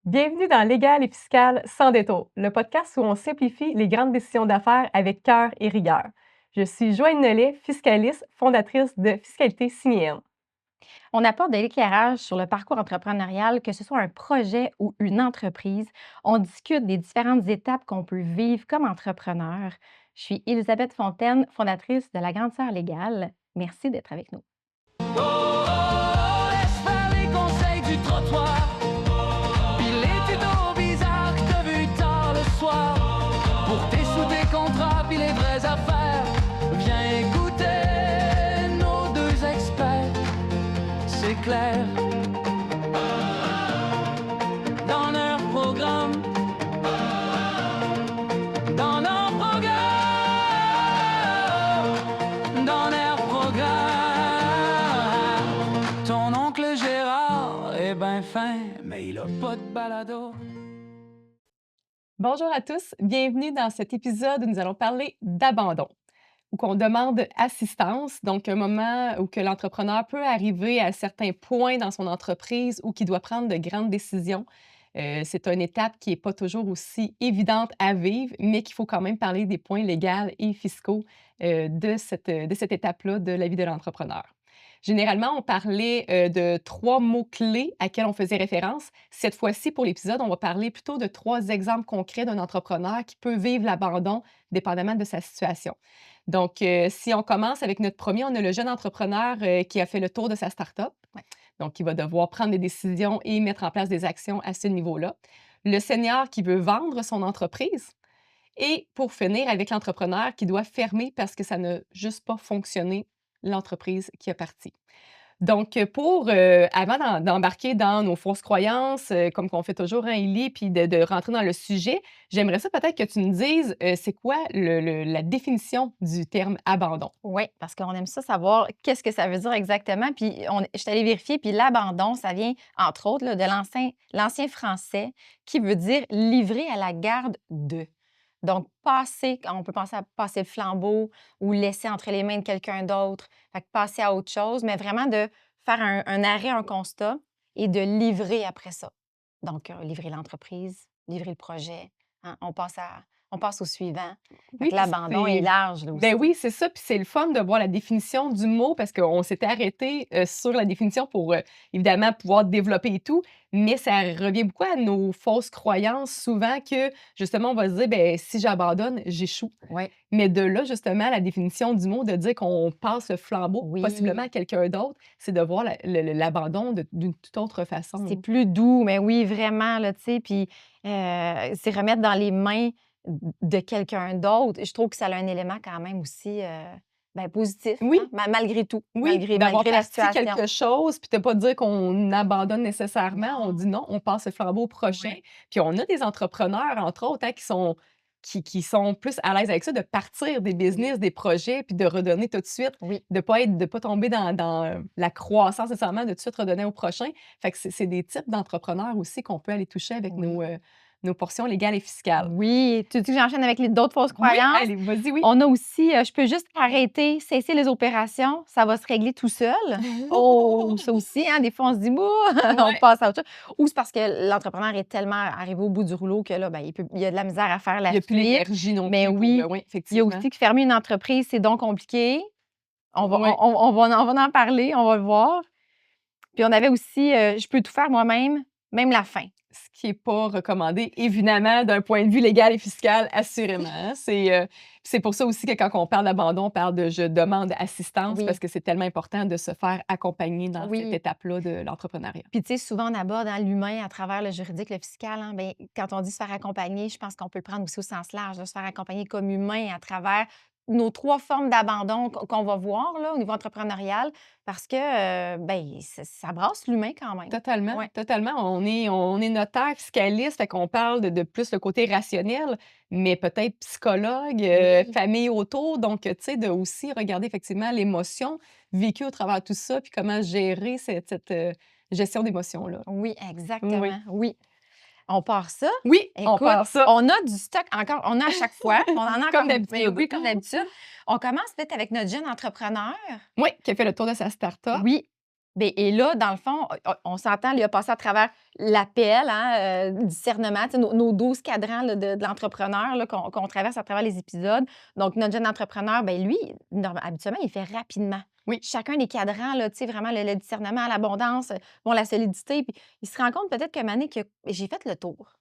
Bienvenue dans Légal et fiscal sans détour, le podcast où on simplifie les grandes décisions d'affaires avec cœur et rigueur. Je suis Joanne Nollet, fiscaliste, fondatrice de Fiscalité Signée. On apporte de l'éclairage sur le parcours entrepreneurial, que ce soit un projet ou une entreprise. On discute des différentes étapes qu'on peut vivre comme entrepreneur. Je suis Elisabeth Fontaine, fondatrice de la Grande Sœur Légale. Merci d'être avec nous. Laisse faire les conseils du trottoir. Puis les tutos bizarres que t'as vu tard le soir. Pour tes sous, tes contrats, puis les vraies affaires. Viens écouter nos deux experts. C'est clair. Dans leur programme. Dans leur programme. Dans leur programme. Ton oncle Gérard est ben fin, mais il a pas de balado. Bonjour à tous, bienvenue dans cet épisode où nous allons parler d'abandon, où qu'on demande assistance, donc un moment où que l'entrepreneur peut arriver à certains points dans son entreprise ou qui doit prendre de grandes décisions. C'est une étape qui n'est pas toujours aussi évidente à vivre, mais qu'il faut quand même parler des points légaux et fiscaux de cette étape-là de la vie de l'entrepreneur. Généralement, on parlait de 3 mots-clés auxquels on faisait référence. Cette fois-ci, pour l'épisode, on va parler plutôt de 3 exemples concrets d'un entrepreneur qui peut vivre l'abandon dépendamment de sa situation. Donc, si on commence avec notre premier, on a le jeune entrepreneur qui a fait le tour de sa start-up. Ouais. Donc, il va devoir prendre des décisions et mettre en place des actions à ce niveau-là. Le senior qui veut vendre son entreprise. Et pour finir, avec l'entrepreneur qui doit fermer parce que ça n'a juste pas fonctionné, l'entreprise qui est partie. Donc, avant d'embarquer dans nos fausses croyances, comme qu'on fait toujours, hein, Élie, puis de rentrer dans le sujet, j'aimerais ça peut-être que tu nous dises, c'est quoi la définition du terme abandon? Oui, parce qu'on aime ça savoir qu'est-ce que ça veut dire exactement. Puis, je suis allée vérifier, puis l'abandon, ça vient, entre autres, là, de l'ancien français qui veut dire livrer à la garde de. Donc, on peut penser à passer le flambeau ou laisser entre les mains de quelqu'un d'autre, fait que passer à autre chose, mais vraiment de faire un arrêt, un constat et de livrer après ça. Donc, livrer l'entreprise, livrer le projet, hein, on passe au suivant. Fait Oui, que puis l'abandon est large, là ben aussi. oui, c'est ça, puis c'est le fun de voir la définition du mot parce qu'on s'était arrêté, sur la définition pour, évidemment pouvoir développer et tout, mais ça revient beaucoup à nos fausses croyances souvent que, justement, on va se dire: «Beh, si j'abandonne, j'échoue». Oui, Mais de là, justement, la définition du mot, de dire qu'on passe le flambeau possiblement oui, à quelqu'un d'autre, c'est de voir l'abandon d'une toute autre façon, c'est hein. plus doux, mais oui, vraiment, là, tu sais, puis c'est remettre dans les mains de quelqu'un d'autre. Je trouve que ça a un élément quand même aussi, ben, positif, hein, Oui, malgré tout, oui, malgré d'avoir malgré la parti situation. quelque chose, puis de pas dire qu'on abandonne nécessairement. On Non, dit: «Non, on passe le flambeau au prochain». ouais, Puis on a des entrepreneurs, entre autres, hein, qui sont plus à l'aise avec ça, de partir des oui, business, des projets, puis de redonner tout de suite, oui. de pas tomber dans la croissance nécessairement, de tout de suite redonner au prochain. Fait que c'est des types d'entrepreneurs aussi qu'on peut aller toucher avec Oui. nos portions légales et fiscales. Oui, tu dis que j'enchaîne avec les d'autres fausses Oui, croyances? allez, vas-y, oui. On a aussi, je peux juste arrêter, cesser les opérations, ça va se régler tout seul. Oh, ça aussi, hein, des fois, on se dit: «Bouh!» on Ouais, passe à autre chose. Ou c'est parce que l'entrepreneur est tellement arrivé au bout du rouleau que là, ben, il a de la misère à faire il la y a plus suite. l'énergie non Mais plus pour, oui, oui, il y a effectivement. aussi que fermer une entreprise, c'est donc compliqué. Ouais. On va en parler, on va le voir. Puis on avait aussi, je peux tout faire moi-même, même la fin. Ce qui est pas recommandé, évidemment, d'un point de vue légal et fiscal, assurément, hein. C'est pour ça aussi que quand on parle d'abandon, on parle de «je demande assistance» parce Oui, que c'est tellement important de se faire accompagner dans cette oui. étape-là de l'entrepreneuriat. Puis, tu sais, souvent, on aborde, hein, l'humain à travers le juridique, le fiscal, hein. Bien, quand on dit se faire accompagner, je pense qu'on peut le prendre aussi au sens large, là, se faire accompagner comme humain à travers nos 3 formes d'abandon qu'on va voir, là, au niveau entrepreneurial, parce que, ben, ça brasse l'humain quand même. Totalement, Ouais. totalement. On est notaire, fiscaliste, fait qu'on parle de plus le côté rationnel, mais peut-être psychologue, Oui. famille autour. Donc, tu sais, de aussi regarder effectivement l'émotion vécue au travers de tout ça, puis comment gérer cette gestion d'émotions-là. Oui, Oui. exactement, oui. On part ça. Oui, on Écoute, part ça, on a du stock encore, on a à chaque fois, on en a comme encore ben d'habitude. oui, comme d'habitude. On commence peut-être avec notre jeune entrepreneur. Oui, qui a fait le tour de sa start-up. Oui. Beh et là, dans le fond, on s'entend, il a passé à travers l'appel, hein, discernement, tu sais, nos 12 cadrans là, de l'entrepreneur là, qu'on traverse à travers les épisodes. Donc notre jeune entrepreneur, ben lui, habituellement, il fait rapidement. Oui, Chacun des cadrans, là, tu sais, vraiment le discernement, l'abondance, bon, la solidité, puis il se rend compte peut-être qu'à un moment donné que j'ai fait le tour.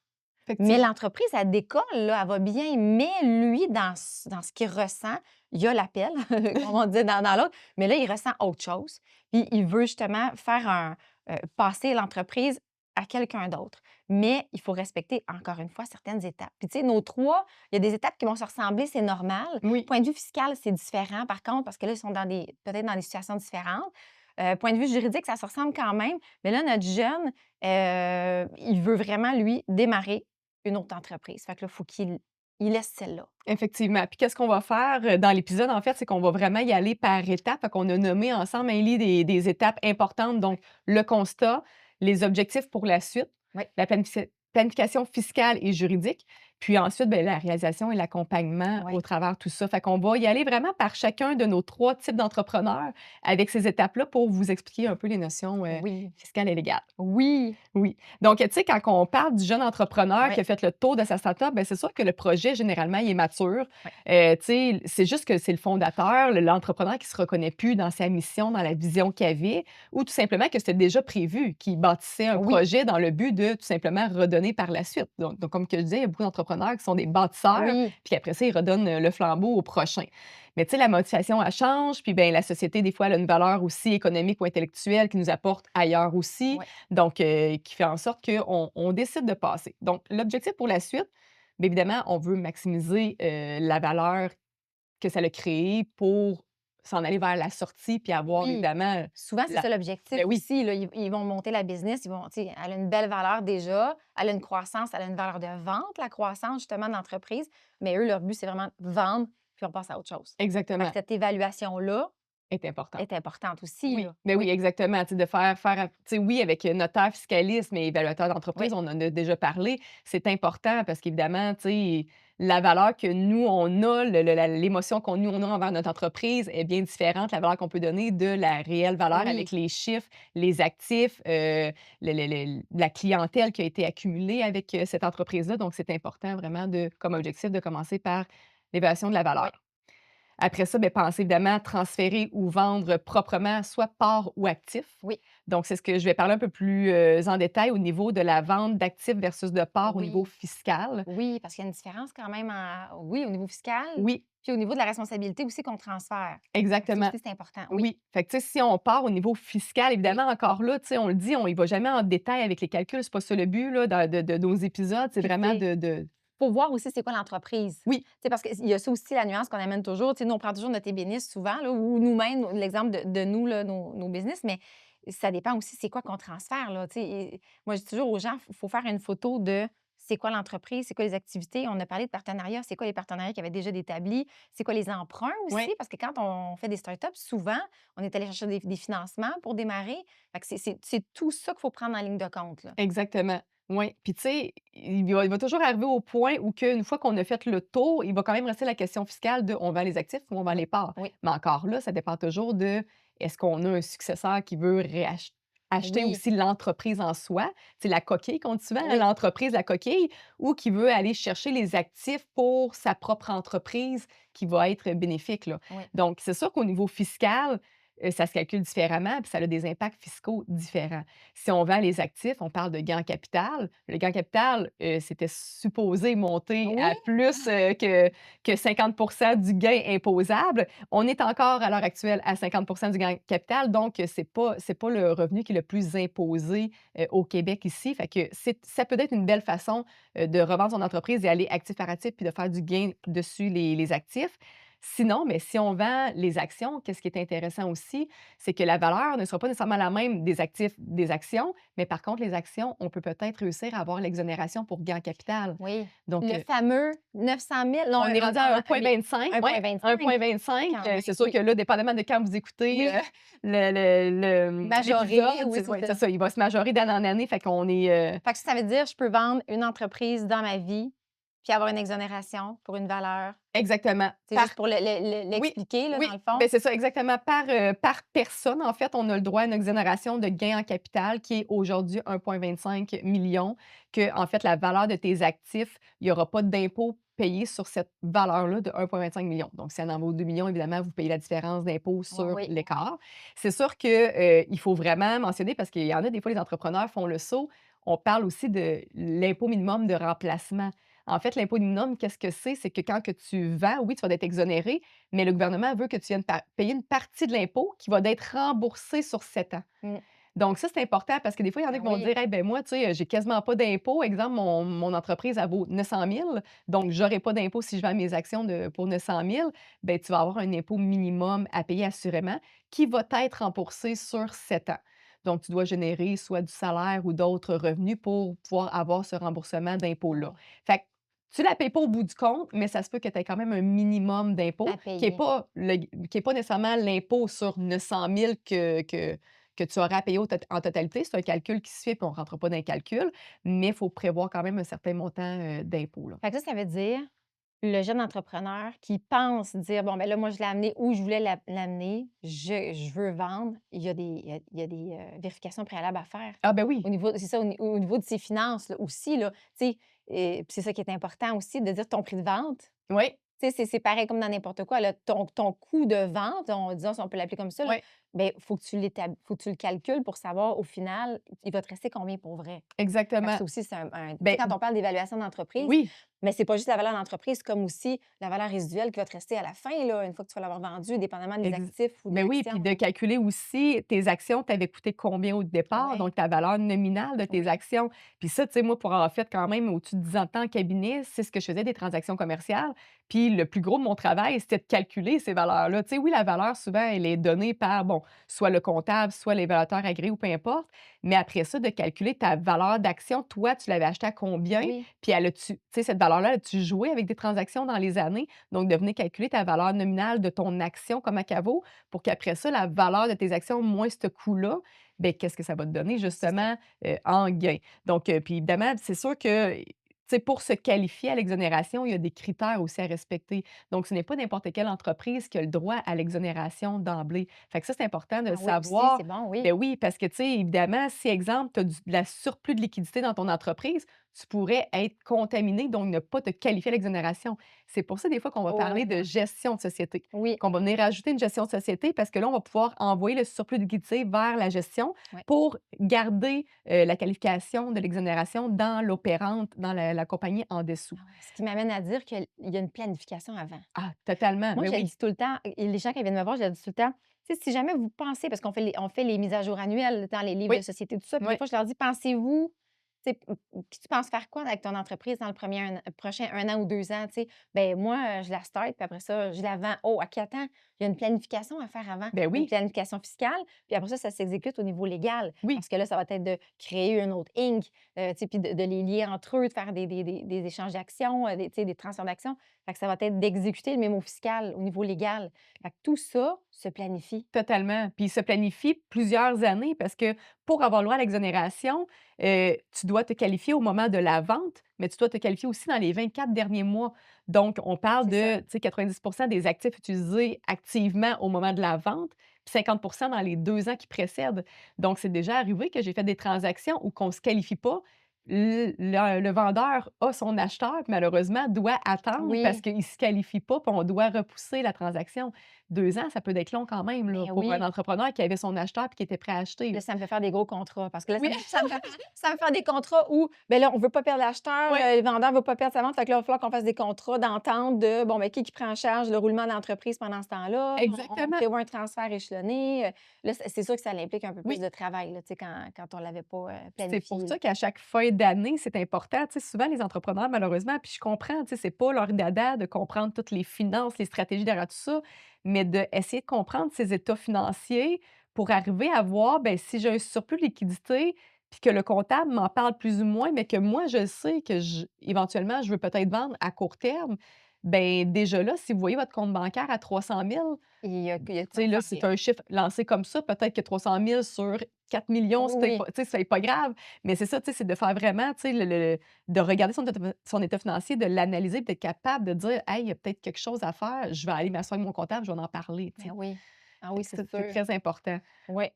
Mais effectivement. l'entreprise, elle décolle, là, elle va bien, mais lui, dans ce qu'il ressent, il y a l'appel, comme on dit dans l'autre, mais là, il ressent autre chose. Puis il veut justement faire passer l'entreprise à quelqu'un d'autre. Mais il faut respecter, encore une fois, certaines étapes. Puis tu sais, nos 3, il y a des étapes qui vont se ressembler, c'est normal. Oui, Point de vue fiscal, c'est différent, par contre, parce que là, ils sont peut-être dans des situations différentes. Point de vue juridique, ça se ressemble quand même. Mais là, notre jeune, il veut vraiment, lui, démarrer une autre entreprise. Fait que là, faut qu'il laisse celle-là. effectivement. Puis qu'est-ce qu'on va faire, dans l'épisode, en fait, c'est qu'on va vraiment y aller par étapes. Fait qu'on a nommé ensemble, Amélie, des étapes importantes, donc le constat, les objectifs pour la suite, Oui, la planification fiscale et juridique, puis ensuite, ben, la réalisation et l'accompagnement oui, au travers de tout ça. Fait qu'on va y aller vraiment par chacun de nos 3 types d'entrepreneurs avec ces étapes-là pour vous expliquer un peu les notions, oui, fiscales et légales. oui, Oui. Donc, tu sais, quand on parle du jeune entrepreneur oui, qui a fait le tour de sa start-up, ben, c'est sûr que le projet, généralement, il est mature. oui. Tu sais, c'est juste que c'est le fondateur, l'entrepreneur qui se reconnaît plus dans sa mission, dans la vision qu'il avait, ou tout simplement que c'était déjà prévu, qu'il bâtissait un Oui, projet dans le but de tout simplement redonner par la suite. Donc comme que je disais, il y a beaucoup d'entrepreneurs qui sont des bâtisseurs, oui, puis après ça, ils redonnent le flambeau au prochain. Mais tu sais, la motivation, elle change, puis ben la société, des fois, elle a une valeur aussi économique ou intellectuelle qui nous apporte ailleurs aussi. oui, Donc, qui fait en sorte qu'on décide de passer. Donc, l'objectif pour la suite, bien évidemment, on veut maximiser, la valeur que ça a créée pour s'en aller vers la sortie puis avoir oui. évidemment, Souvent, c'est la ça l'objectif ben oui, aussi, là. Ils vont monter la business, ils vont tu sais, elle a une belle valeur déjà, elle a une croissance, elle a une valeur de vente, la croissance justement de l'entreprise, mais eux, leur but, c'est vraiment de vendre, puis on passe à autre chose. Fait que exactement, cette évaluation-là est important. est importante aussi, Oui, là. ben oui, Oui, exactement. Tu sais, de faire, tu sais, oui, avec, notaire, fiscaliste, mais évaluateur oui, d'entreprise, on en a déjà parlé. C'est important parce qu'évidemment, tu sais, la valeur que nous, on a, l'émotion qu'on nous, on a envers notre entreprise est bien différente, la valeur qu'on peut donner de la réelle valeur oui, avec les chiffres, les actifs, la clientèle qui a été accumulée avec, cette entreprise-là. Donc, c'est important vraiment de comme objectif de commencer par l'évaluation de la oui, valeur. Après ça, bien, pensez évidemment à transférer ou vendre proprement soit part ou actif. oui, Donc, c'est ce que je vais parler un peu plus en détail au niveau de la vente d'actifs versus de parts au niveau oui. fiscal. Oui, parce qu'il y a une différence quand même oui, au niveau fiscal, Oui, puis au niveau de la responsabilité aussi qu'on transfère. Fait que ça exactement. aussi, c'est important. Oui, Oui. Fait que, tu sais, si on part au niveau fiscal, oui. évidemment, encore là, tu sais, on le dit, on y va jamais en détail avec les calculs. C'est pas ça le but là, de nos épisodes. C'est Puis, tu vraiment sais, faut voir aussi c'est quoi l'entreprise. Oui, Tu sais, parce qu'il y a ça aussi la nuance qu'on amène toujours. Tu sais, nous, on prend toujours notre ébéniste souvent, là, ou nous-mêmes, l'exemple de nous, là, nos business, mais ça dépend aussi c'est quoi qu'on transfère, là. Tu sais, moi, je dis toujours aux gens, il faut faire une photo de c'est quoi l'entreprise, c'est quoi les activités. On a parlé de partenariat, c'est quoi les partenariats qui avaient déjà établis, c'est quoi les emprunts aussi, oui. parce que quand on fait des startups, souvent, on est allé chercher des financements pour démarrer. Fait que c'est tout ça qu'il faut prendre en ligne de compte, là. Exactement. Oui. Puis, tu sais, il va toujours arriver au point où qu'une fois qu'on a fait le tour, il va quand même rester la question fiscale de on vend les actifs ou on vend Oui, les parts. oui, Mais encore là, ça dépend toujours de est-ce qu'on a un successeur qui veut acheter oui, aussi l'entreprise en soi, c'est la coquille qu'on dit souvent, hein, oui, l'entreprise, la coquille, ou qui veut aller chercher les actifs pour sa propre entreprise qui va être bénéfique, là. oui, Donc, c'est sûr qu'au niveau fiscal, ça se calcule différemment, puis ça a des impacts fiscaux différents. Si on vend les actifs, on parle de gain en capital. Le gain en capital, c'était supposé monter oui, à plus, que 50 du gain imposable. On est encore à l'heure actuelle à 50 du gain en capital, donc c'est pas le revenu qui est le plus imposé, au Québec ici. Fait que ça peut être une belle façon, de revendre son entreprise et aller actif par actif puis de faire du gain dessus les actifs. Sinon, mais si on vend les actions, qu'est-ce qui est intéressant aussi, c'est que la valeur ne sera pas nécessairement la même des actifs des actions, mais par contre, les actions, on peut peut-être réussir à avoir l'exonération pour gain en capital. oui. Donc, Le fameux 900 000, non, on est rendu à mais 1,25, ouais, 1,25 1,25. quand même, C'est sûr oui. que là, dépendamment de quand vous écoutez, Oui, majoré, l'épisode, oui, c'est ouais, ça. c'est ça, il va se majorer d'année en année, fait qu'on est, Fait que ça veut dire je peux vendre une entreprise dans ma vie, Puis avoir une exonération pour une valeur. Exactement. C'est Par juste pour Oui, l'expliquer, là, oui, dans le fond? ben, c'est ça, exactement. Par personne, en fait, on a le droit à une exonération de gain en capital qui est aujourd'hui 1,25 million. Que en fait, la valeur de tes actifs, il y aura pas d'impôt payé sur cette valeur-là de 1,25 million. Donc, si elle en vaut 2 millions, évidemment, vous payez la différence d'impôt sur Oui. l'écart. C'est sûr que, il faut vraiment mentionner parce qu'il y en a des fois, les entrepreneurs font le saut. On parle aussi de l'impôt minimum de remplacement. En fait, l'impôt minimum, qu'est-ce que c'est? C'est que quand que tu vends, oui, tu vas être exonéré, mais le gouvernement veut que tu viennes payer une partie de l'impôt qui va être remboursée sur 7 ans. Mmh. Donc ça, c'est important parce que des fois, il y en a Ah qui vont oui. dire: «Hey, ben moi, tu sais, j'ai quasiment pas d'impôt. Exemple, mon entreprise, elle vaut 900 000, donc j'aurai pas d'impôt si je vends mes actions pour 900 000». Ben, tu vas avoir un impôt minimum à payer assurément qui va être remboursé sur 7 ans. Donc tu dois générer soit du salaire ou d'autres revenus pour pouvoir avoir ce remboursement d'impôt-là. Ouais, Fait que tu la payes pas au bout du compte, mais ça se peut que tu aies quand même un minimum à d'impôt payer. qui est pas nécessairement l'impôt sur 900 000 que tu auras à payer en totalité. C'est un calcul qui se fait, puis on ne rentre pas dans les calculs, mais il faut prévoir quand même un certain montant, d'impôt, là. Fait que ça veut dire, le jeune entrepreneur qui pense dire: «Bon, ben là, moi, je l'ai amené où je voulais l'amener, je veux vendre». Il y a des vérifications préalables à faire. Ah ben Au oui, niveau c'est ça, au niveau de ses finances, là, aussi, là, tu sais, et puis c'est ça qui est important aussi de dire ton prix de vente. oui, Tu sais, c'est pareil comme dans n'importe quoi, là, ton coût de vente, disons si on peut l'appeler comme ça, là, oui, beh, faut que tu le calcules pour savoir au final, il va te rester combien pour vrai? Fait que exactement. ça aussi, c'est tu sais, Ben quand on parle d'évaluation d'entreprise, oui. mais c'est pas juste la valeur d'entreprise, comme aussi la valeur résiduelle qui va te rester à la fin, là, une fois que tu vas l'avoir vendu, dépendamment des Ex actifs ou de Ben oui, puis l'action. de calculer aussi tes actions t'avaient coûté combien au départ, Ouais, donc ta valeur nominale de tes oui, actions. Puis ça, tu sais, moi, pour avoir fait quand même au-dessus de 10 ans de temps en cabinet, c'est ce que je faisais des transactions commerciales. Puis le plus gros de mon travail, c'était de calculer ces valeurs-là. Tu sais, oui, la valeur, souvent, elle est donnée par, bon, soit le comptable, soit l'évaluateur agréé ou peu importe, mais après ça, de calculer ta valeur d'action, toi, tu l'avais acheté à combien? oui, Puis elle a-tu tu sais, cette valeur-là, as-tu joué avec des transactions dans les années? Donc de venir calculer ta valeur nominale de ton action, comment qu'elle vaut, pour qu'après ça, la valeur de tes actions moins ce coût-là, ben qu'est-ce que ça va te donner c'est ça. justement, en gain? Donc, puis évidemment, c'est sûr que, tu sais, pour se qualifier à l'exonération, il y a des critères aussi à respecter. Donc, ce n'est pas n'importe quelle entreprise qui a le droit à l'exonération d'emblée. Fait que ça, c'est important de Ah le oui, aussi, savoir. c'est bon, oui. Ben oui, parce que, tu sais, évidemment, si, exemple, tu as de la surplus de liquidité dans ton entreprise, tu pourrais être contaminé, donc ne pas te qualifier à l'exonération. C'est pour ça, des fois, qu'on va Oh, parler de ouais. gestion de société, Oui, qu'on va venir rajouter une gestion de société parce que là, on va pouvoir envoyer le surplus de liquidité vers la gestion ouais. pour garder, la qualification de l'exonération dans l'opérante, dans la compagnie en dessous. Ah ouais, ce qui m'amène à dire qu'il y a une planification avant. Ah, totalement, Moi, oui, je le oui. dis tout le temps et les gens qui viennent me voir, je leur dis tout le temps, tu sais, si jamais vous pensez parce qu'on fait les mises à jour annuelles dans les livres de Oui, société, tout ça, puis des oui. fois, je leur dis: «Pensez-vous, tu sais, puis tu penses faire quoi avec ton entreprise dans le prochain 1 an ou 2 ans?» Tu sais, ben moi, je la start, puis après ça, je la vends. Oh, OK, attends, il y a une planification à faire avant, Ben une oui, planification fiscale, puis après ça s'exécute au niveau légal oui. parce que là, ça va être de créer une autre Inc., tu sais, puis de les lier entre eux, de faire des échanges d'actions, tu sais, des transferts d'actions. Fait que ça va être d'exécuter le mémo fiscal au niveau légal. Fait que tout ça se planifie. Totalement. Puis il se planifie plusieurs années parce que pour avoir le droit à l'exonération, tu dois te qualifier au moment de la vente, mais tu dois te qualifier aussi dans les 24 derniers mois. Donc, on parle C'est ça. de, tu sais, 90 des actifs utilisés activement au moment de la vente, puis 50 dans les 2 ans qui précèdent. Donc, c'est déjà arrivé que j'ai fait des transactions où qu'on ne se qualifie pas. Le vendeur a son acheteur, puis malheureusement, doit attendre parce Oui, qu'il ne se qualifie pas, puis on doit repousser la transaction. 2 ans, ça peut être long quand même là, ben pour un oui. entrepreneur qui avait son acheteur puis qui était prêt à acheter, Là, là. ça me fait faire des gros contrats parce que là, Oui, ça me fait faire des contrats où, ben là, on veut pas perdre l'acheteur, oui, le vendeur veut pas perdre sa vente. Fait que là, il va falloir qu'on fasse des contrats d'entente de, bon, ben, qui prend en charge le roulement de l'entreprise pendant ce temps-là. On exactement. prévoit un transfert échelonné. Là, c'est sûr que ça implique un peu plus Oui, de travail, là, tu sais, quand on l'avait pas, c'est pour planifié, là. ça qu'à chaque fin d'année, c'est important. Tu sais, souvent les entrepreneurs, malheureusement, puis je comprends, tu sais, c'est pas leur dada de comprendre toutes les finances, les stratégies derrière tout ça, mais d'essayer de comprendre ces états financiers pour arriver à voir, ben si j'ai un surplus de liquidité, puis que le comptable m'en parle plus ou moins, mais que moi je sais que éventuellement, je veux peut-être vendre à court terme, ben déjà là, si vous voyez votre compte bancaire à 300 000, Il y a de tu quoi sais, là, c'est faire. un chiffre lancé comme ça. Peut-être que 300 000 sur 4 millions, Oui, c'est peut-être pas, oui. tu sais, c'est pas grave. Mais c'est ça, tu sais, c'est de faire vraiment, tu sais, de regarder son état financier, de l'analyser, puis d'être capable de dire, hey, il y a peut-être quelque chose à faire. Je vais aller m'asseoir avec mon comptable, je vais en parler, tu Ben sais. oui. Ah Fait oui, que c'est ça, c'est sûr. très important. Oui.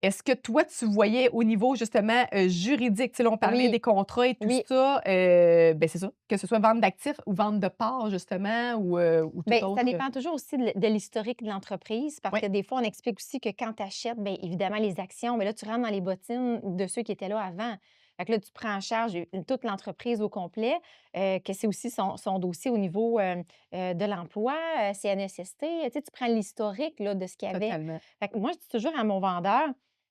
Est-ce que toi, tu voyais au niveau justement, juridique, tu sais, là, on parlait Oui, des contrats et tout oui. ça, ben, c'est ça, que ce soit vente d'actifs ou vente de parts justement ou tout Bien, ça autre, dépend toujours aussi de l'historique de l'entreprise parce ouais, que des fois, on explique aussi que quand tu achètes, bien évidemment, les actions, mais là, tu rentres dans les bottines de ceux qui étaient là avant. Fait que là, tu prends en charge toute l'entreprise au complet, que c'est aussi son dossier au niveau de l'emploi, CNSST. Tu sais, tu prends l'historique là, de ce qu'il y avait. totalement. Fait que moi, je dis toujours à mon vendeur,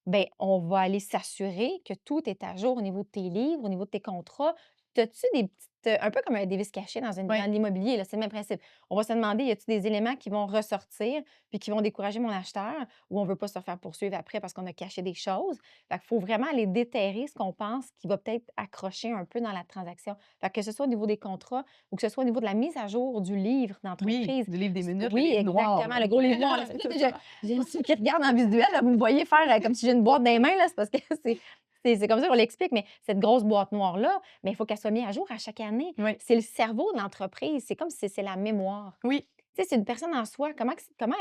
bien, on va aller s'assurer que tout est à jour au niveau de tes livres, au niveau de tes contrats. As-tu des petites, un peu comme un dévice caché dans Ouais. l'immobilier, là, c'est le même principe. On va se demander, y a-t-il des éléments qui vont ressortir puis qui vont décourager mon acheteur ou on veut pas se faire poursuivre après parce qu'on a caché des choses? Fait qu'il faut vraiment aller déterrer ce qu'on pense qui va peut-être accrocher un peu dans la transaction. Fait que ce soit au niveau des contrats ou que ce soit au niveau de la mise à jour du livre Oui, d'entreprise. du livre des minutes, le Oui, livre noir, exactement, là. le gros livre noir, là. C'est C'est pour ça que ça. j'ai ceux qui regardent en visuel, là, vous me voyez faire comme si j'ai une boîte dans les mains, là, c'est parce que c'est comme ça qu'on l'explique, mais cette grosse boîte noire-là, mais il faut qu'elle soit mise à jour à chaque année. Oui, C'est le cerveau de l'entreprise. C'est comme si c'est la mémoire. oui, Tu sais, c'est une personne en soi. Comment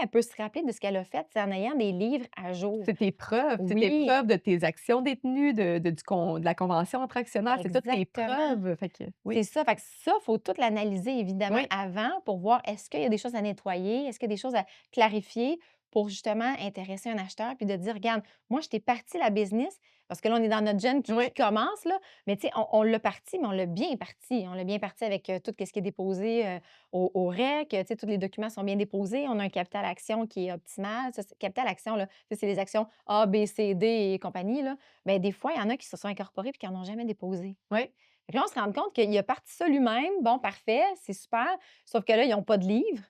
elle peut se rappeler de ce qu'elle a fait? C'est en ayant des livres à jour. c'est tes Oui, preuves de tes actions détenues, de la convention entre actionnaires, c'est toutes tes exactement. preuves, fait que oui, C'est ça. Fait que ça, il faut tout l'analyser évidemment oui, avant pour voir est-ce qu'il y a des choses à nettoyer, est-ce qu'il y a des choses à clarifier pour justement intéresser un acheteur, puis de dire, regarde, moi, je t'ai parti la business, parce que là, on est dans notre jeune qui oui, commence, là, mais tu sais, on l'a parti, mais on l'a bien parti. On l'a bien parti avec tout ce qui est déposé au REC, tu sais, tous les documents sont bien déposés. On a un capital action qui est optimal. Ça, capital action, là, tu sais, c'est les actions A, B, C, D et compagnie, là. Bien, des fois, il y en a qui se sont incorporés et qui n'en ont jamais déposé. oui. Fait que là, on se rend compte qu'il a parti ça lui-même. Bon, parfait, c'est super. Sauf que là, ils n'ont pas de livre.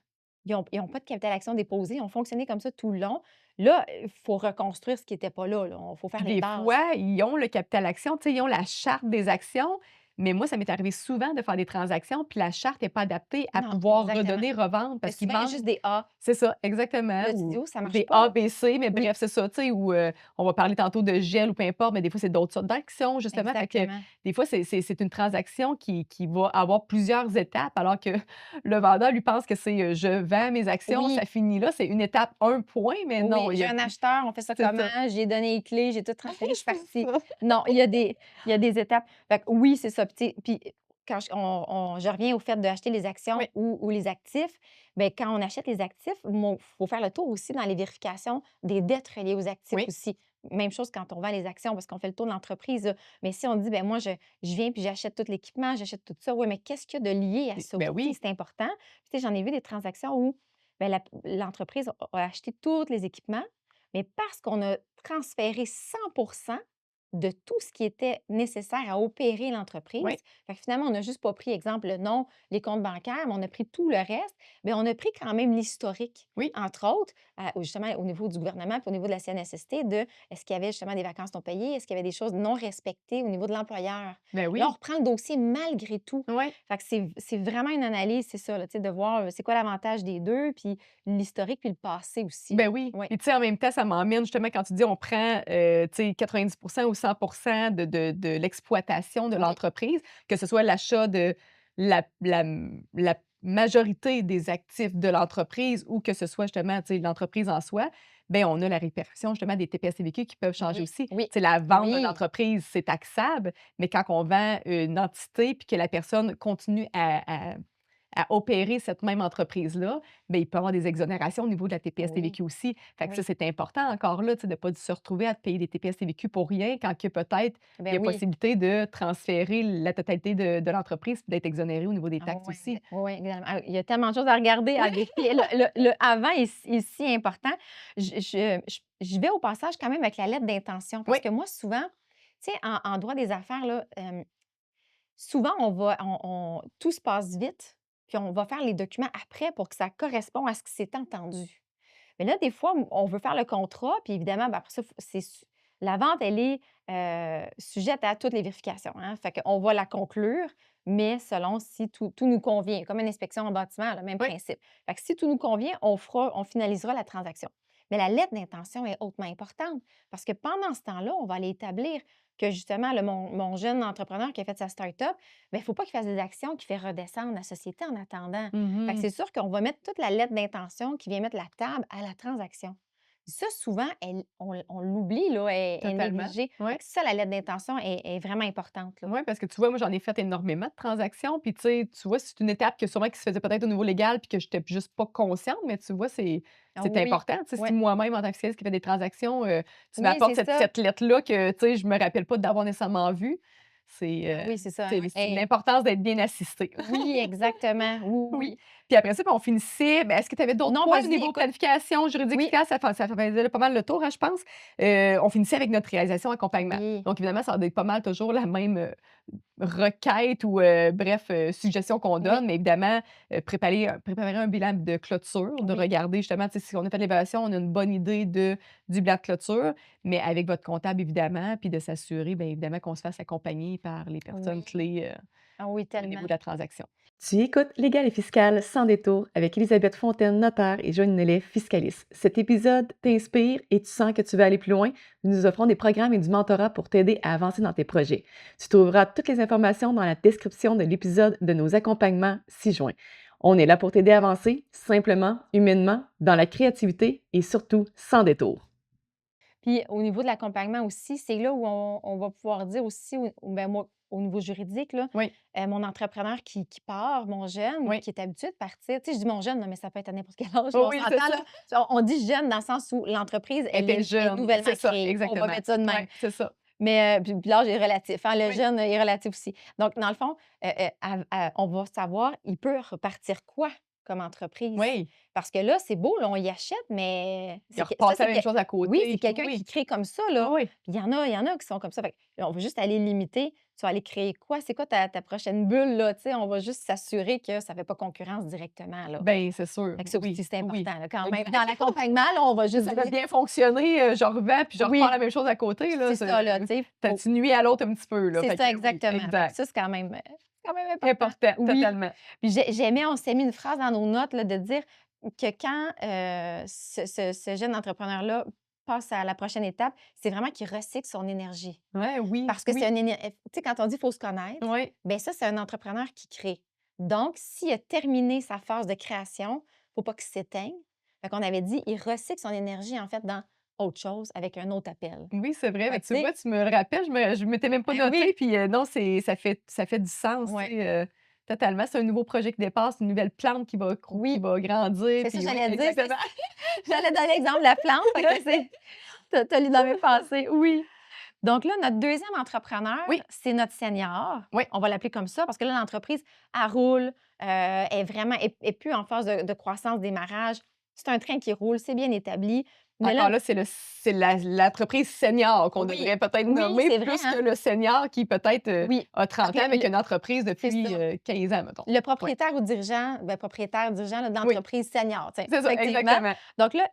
Ils ont pas de capital action déposé. Ils ont fonctionné comme ça tout le long. Là, il faut reconstruire ce qui n'était pas là. Il faut faire Puis les des bases. fois, ils ont le capital action, tu sais, ils ont la charte des actions, mais moi, ça m'est arrivé souvent de faire des transactions, puis la charte n'est pas adaptée à Non, pouvoir exactement. redonner, revendre Fait parce qu'il souvent, il y a manque. juste des A. C'est ça, exactement, Là, tu dis, ou oh, ça marche des pas. A, B, C, mais Oui, bref, c'est ça, tu sais, ou on va parler tantôt de gel ou peu importe, mais des fois, c'est d'autres sortes d'actions, justement. Fait que exactement. des fois, c'est une transaction qui va avoir plusieurs étapes, alors que le vendeur, lui, pense que c'est, je vends mes actions, Oui, ça finit là, c'est une étape, un point, mais oui, non, il y j'ai a un acheteur, on fait ça c'est comment? ça. J'ai donné les clés, j'ai tout transféré, je suis C'est partie. ça. Non, il y a des étapes. Fait que oui, c'est ça. Puis quand je reviens au fait d'acheter les actions Oui, ou les actifs, bien, quand on achète les actifs, il faut faire le tour aussi dans les vérifications des dettes reliées aux actifs oui, aussi. Même chose quand on vend les actions parce qu'on fait le tour de l'entreprise, là. Mais si on dit, ben moi, je viens puis j'achète tout l'équipement, j'achète tout ça, oui, mais qu'est-ce qu'il y a de lié à ça ben aussi? oui. C'est important. Puis, tu sais, j'en ai vu des transactions où ben, l'entreprise a acheté tous les équipements, mais parce qu'on a transféré 100 de tout ce qui était nécessaire à opérer l'entreprise. Oui, Fait que finalement, on n'a juste pas pris, exemple, le nom, les comptes bancaires, mais on a pris tout le reste. Mais on a pris quand même l'historique, oui, entre autres, justement au niveau du gouvernement puis au niveau de la CNSST, de est-ce qu'il y avait justement des vacances non payées, est-ce qu'il y avait des choses non respectées au niveau de l'employeur. ben Là, on oui, reprend le dossier malgré tout. oui, Fait que c'est vraiment une analyse, c'est ça, là, tu sais, de voir c'est quoi l'avantage des deux, puis l'historique, puis le passé aussi. ben oui. Oui, Puis tu sais, en même temps, ça m'emmène justement quand tu dis on prend, tu sais 90 ou 100 de l'exploitation de oui, l'entreprise, que ce soit l'achat de la majorité des actifs de l'entreprise ou que ce soit justement, tu sais, l'entreprise en soi, ben on a la répercussion justement des TPS-TVQ qui peuvent changer oui, aussi. Tu oui, sais, la vente d'une oui. entreprise, c'est taxable, mais quand on vend une entité puis que la personne continue à opérer cette même entreprise-là, bien, il peut y avoir des exonérations au niveau de la Oui, TPS-TVQ aussi. Fait que ça, oui. c'est important encore là, tu sais, de ne pas se retrouver à te payer des TPS-TVQ pour rien quand que peut-être il y Ben a oui. possibilité de transférer la totalité de l'entreprise puis d'être exonéré au niveau des Ah taxes oui, aussi. oui, oui, également. Ah, il y a tellement de choses à regarder, à vérifier. Le avant est si important. Je vais au passage quand même avec la lettre d'intention parce Oui, que moi, souvent, tu sais, en droit des affaires, là, souvent, tout se passe vite, puis on va faire les documents après pour que ça corresponde à ce qui s'est entendu. Mais là, des fois, on veut faire le contrat, puis évidemment, ben, après ça, la vente, elle est sujette à toutes les vérifications, hein. Fait qu'on va la conclure, mais selon si tout nous convient, comme une inspection en bâtiment, le même Oui. principe. Fait que si tout nous convient, on finalisera la transaction. Mais la lettre d'intention est hautement importante parce que pendant ce temps-là, on va aller établir que justement, là, mon jeune entrepreneur qui a fait sa start-up, ben, il ne faut pas qu'il fasse des actions qui fait redescendre la société en attendant. Fait que Mmh. c'est sûr qu'on va mettre toute la lettre d'intention qui vient mettre la table à la transaction. Ça, souvent, on l'oublie, là, est Totalement. négligé. Fait Ouais. que ça, la lettre d'intention est vraiment importante, là. Ouais, parce que tu vois, moi, j'en ai fait énormément de transactions, puis tu sais, tu vois, c'est une étape que sûrement qui se faisait peut-être au niveau légal, puis que j'étais juste pas consciente, mais tu vois, Ah c'est oui, important. Tu sais, si ouais. moi-même, en tant que fiscaliste qui fait des transactions, tu Oui, m'apportes c'est cette ça. cette lettre-là que, tu sais, je me rappelle pas d'avoir nécessairement vue, c'est, Ah oui, c'est ça. c'est l'importance d'être bien assisté. Oui, exactement. Oui, oui, Oui. oui. Puis après ça, ben, on finissait est-ce que tu avais d'autres Non, points au vas-y, niveau écoute. planification juridique Oui, fiscale? Ça faisait pas mal le tour, hein, je pense. On finissait avec notre réalisation accompagnement. oui, Donc évidemment, ça va être pas mal toujours la même, requête ou bref, suggestion qu'on oui, donne, mais évidemment, préparer un bilan de clôture, de oui. regarder justement, tu sais, si on a fait l'évaluation, on a une bonne idée du bilan de clôture, mais avec votre comptable évidemment, puis de s'assurer, bien évidemment, qu'on se fasse accompagner par les personnes Oui. clés, Ah oui, au niveau tellement. de la transaction. Tu écoutes Légal et fiscal sans détour avec Elisabeth Fontaine, notaire et Joanne Nellet, fiscaliste. Cet épisode t'inspire et tu sens que tu veux aller plus loin? Nous nous offrons des programmes et du mentorat pour t'aider à avancer dans tes projets. Tu trouveras toutes les informations dans la description de l'épisode de nos accompagnements ci-joints. On est là pour t'aider à avancer simplement, humainement, dans la créativité et surtout sans détour. Puis au niveau de l'accompagnement aussi, c'est là où on va pouvoir dire aussi, ben moi, au niveau juridique, là, Oui, mon entrepreneur qui part, mon jeune, oui. qui est habitué de partir, tu sais, je dis mon jeune, là, mais ça peut être à n'importe quel âge, là, Oh on oui, c'est s'entend, ça. là. On dit jeune dans le sens où l'entreprise, Elle était est jeune. nouvellement C'est ça, créée. On va exactement. mettre ça de même. Oui, c'est ça. Mais puis l'âge est relatif, hein, le Oui. jeune est relatif aussi. Donc dans le fond, on va savoir, il peut repartir quoi comme entreprise? Oui. Parce que là, c'est beau, là, on y achète, mais Il a ça, repassé c'est la même chose à oui, c'est côté. quelqu'un qui Oui. crée comme ça, Oui, là. oui. Puis il y en a qui sont comme ça. Fait que là, on va juste aller limiter. Tu vas aller créer quoi? C'est quoi ta prochaine bulle, là? Tu sais, on va juste s'assurer que ça ne fait pas concurrence directement, là. Bien, c'est sûr. Fait que ça aussi, Oui, c'est oui. important, là, quand même. Exact. Dans l'accompagnement, là, on va juste Ça a dire bien fonctionné, je revends puis je repars oui, la même chose à côté là, c'est ça, là, tu sais. tu nuis à l'autre un petit peu là, C'est fait ça, que oui, exactement. Fait que exact. ça, c'est quand même important. Important, Oui. totalement. Puis j'aimais, on s'est mis une phrase dans nos notes, là, de dire que quand, ce jeune entrepreneur-là passe à la prochaine étape, c'est vraiment qu'il recycle son énergie. Ouais, oui, Parce que c'est oui, un éner tu sais, quand on dit: «Il faut se connaître», oui, bien ça, c'est un entrepreneur qui crée. Donc s'il a terminé sa phase de création, faut pas qu'il s'éteigne. Fait qu'on avait dit: «Il recycle son énergie, en fait, dans autre chose, avec un autre appel». oui, c'est vrai, Fait mais que tu tu sais vois, tu me le rappelles, je m'étais même pas ben noté oui, puis, non, ça fait du sens, tu ouais, sais, totalement. C'est un nouveau projet qui dépasse, une nouvelle plante qui oui. va grandir C'est ça que puis oui, j'allais dire, exactement. j'allais donner l'exemple de la plante, fait que tu as lu dans mes pensées, oui. Donc là, notre deuxième entrepreneur, Oui, c'est notre senior. oui. On va l'appeler comme ça parce que là, l'entreprise, elle roule, est vraiment est plus en phase de croissance, démarrage. C'est un train qui roule, c'est bien établi. Mais Encore là là, c'est l'entreprise senior qu'on oui, devrait peut-être oui, nommer c'est vrai, plus hein? que le senior qui peut-être, Oui, a parce 30 que ans avec une entreprise c'est depuis, ça. 15 ans, mettons. Le Oui, propriétaire ou dirigeant, ben, propriétaire, dirigeant là, de oui, l'entreprise senior, tiens, c'est ça, effectivement. exactement. Donc là,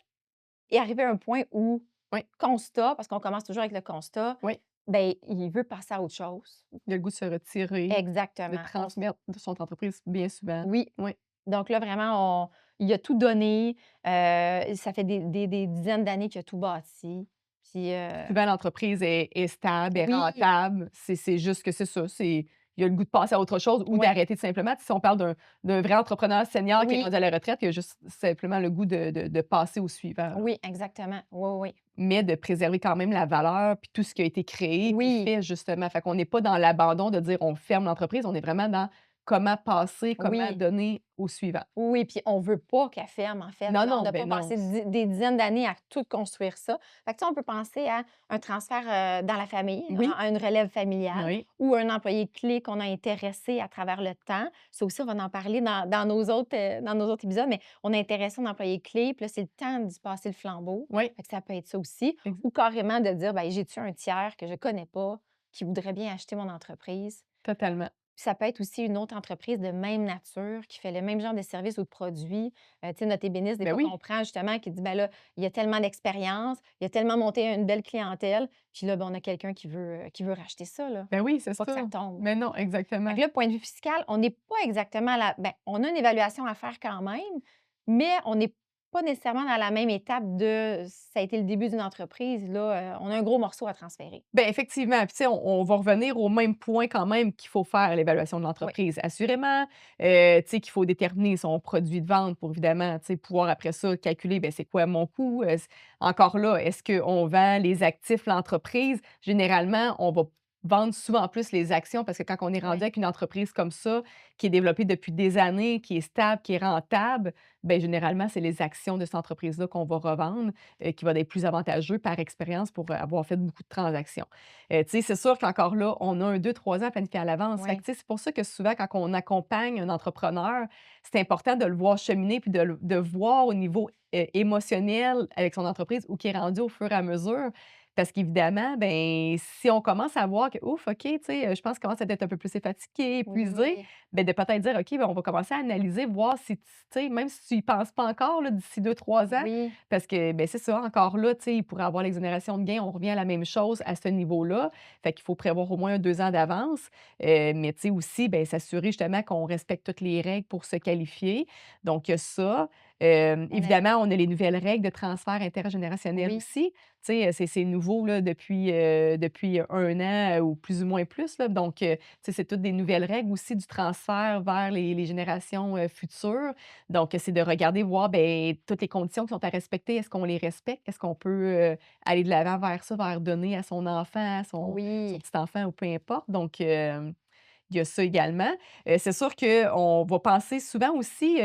il est arrivé à un point où Oui, constat, parce qu'on commence toujours avec le constat, oui. ben il veut passer à autre chose. Il a le goût de se retirer, de Exactement. transmettre de son entreprise bien souvent. Oui. Oui. Donc là, vraiment, il a tout donné. Ça fait des dizaines d'années qu'il a tout bâti. Puis, Souvent, l'entreprise est stable, est oui, rentable. C'est juste que c'est ça, il a le goût de passer à autre chose ou oui, d'arrêter tout simplement. Si on parle d'un vrai entrepreneur senior qui est oui, rendu à la retraite, il a juste simplement le goût de passer au suivant, là. oui, exactement. Oui, oui. Mais de préserver quand même la valeur, puis tout ce qui a été créé, puis Oui, fait justement. Fait qu'on n'est pas dans l'abandon de dire on ferme l'entreprise, on est vraiment dans comment passer, comment oui. donner au suivant. Oui, puis on veut pas qu'elle ferme, en fait, Non, là. On non, n'a pas ben non. passé des dizaines d'années à tout construire ça. Fait que, tu sais, on peut penser à un transfert, dans la famille, hein, Oui, à une relève familiale oui, ou un employé clé qu'on a intéressé à travers le temps. Ça aussi, on va en parler dans nos autres épisodes, mais on a intéressé un employé clé, puis là, c'est le temps d'y passer le flambeau. oui, Fait que ça peut être ça aussi. ex Ou carrément de dire, ben j'ai-tu un tiers que je connais pas, qui voudrait bien acheter mon entreprise? totalement. Puis ça peut être aussi une autre entreprise de même nature qui fait le même genre de service ou de produit. Tu sais, notre ébéniste, des Ben fois, qu'on oui, prend justement, qui dit, ben là, il y a tellement d'expérience, il a tellement monté une belle clientèle, puis là, ben, on a quelqu'un qui veut racheter ça, là. ben oui, Faut c'est pas que ça ça. tombe. Mais non, Fait exactement. que là, point de vue fiscal, on n'est pas exactement à la ben, on a une évaluation à faire quand même, mais on n'est pas nécessairement dans la même étape de ça a été le début d'une entreprise, là, on a un gros morceau à transférer. Ben effectivement, puis tu sais, on va revenir au même point quand même qu'il faut faire l'évaluation de Oui, l'entreprise. Assurément, tu sais, qu'il faut déterminer son produit de vente pour évidemment, tu sais, pouvoir après ça calculer, ben c'est quoi mon coût? Encore là, est-ce qu'on vend les actifs, l'entreprise? Généralement, on va vendre souvent plus les actions parce que quand on est rendu oui, avec une entreprise comme ça, qui est développée depuis des années, qui est stable, qui est rentable, ben généralement, c'est les actions de cette entreprise-là qu'on va revendre, qui va être plus avantageux par expérience pour avoir fait beaucoup de transactions. Tu sais, c'est sûr qu'encore là, on a un 2-3 ans à planifier à l'avance. Fait que, oui, tu sais, c'est pour ça que souvent, quand on accompagne un entrepreneur, c'est important de le voir cheminer puis de voir au niveau, émotionnel avec son entreprise où qui est rendu au fur et à mesure. Parce qu'évidemment, ben, si on commence à voir que: «Ouf, OK, tu sais, je pense qu'il commence à être un peu plus fatigué, épuisé», oui, ben, de peut-être dire: «OK, ben, on va commencer à analyser, voir si tu sais, même si tu y penses pas encore là, d'ici 2-3 ans, oui, parce que, ben c'est ça, encore là, tu sais, il pourrait avoir l'exonération de gains. On revient à la même chose à ce niveau-là. Fait qu'il faut prévoir au moins 2 ans d'avance. Mais tu sais aussi, ben s'assurer justement qu'on respecte toutes les règles pour se qualifier. Donc il y a ça. exact. Évidemment, on a les nouvelles règles de transfert intergénérationnel Oui, aussi. Tu sais, c'est nouveau là depuis 1 an, ou plus ou moins plus là. Donc tu sais, c'est toutes des nouvelles règles aussi du transfert vers les générations, futures. Donc, c'est de regarder, voir, ben toutes les conditions qui sont à respecter, est-ce qu'on les respecte? Est-ce qu'on peut, aller de l'avant vers ça, vers donner à son enfant, à son oui, petit-enfant ou peu importe? Donc, il y a ça également. C'est sûr qu'on va penser souvent aussi,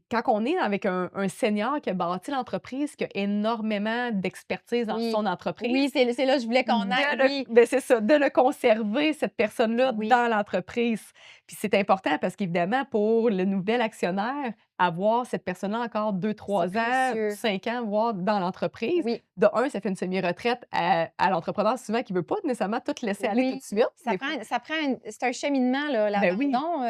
quand on est avec un senior qui a bâti l'entreprise, qui a énormément d'expertise dans oui, son entreprise, oui, c'est là que je voulais qu'on aille. Oui, c'est ça, de le conserver, cette personne-là, oui, dans l'entreprise. Puis c'est important parce qu'évidemment, pour le nouvel actionnaire, avoir cette personne-là encore deux c'est trois ans, précieux. 5 ans, voire dans l'entreprise, Oui. de un, ça fait une semi-retraite à l'entrepreneur souvent qui veut pas nécessairement tout laisser aller tout de Oui, suite, ça des prend fois. ça prend c'est un cheminement là, Ben oui, l'abandon,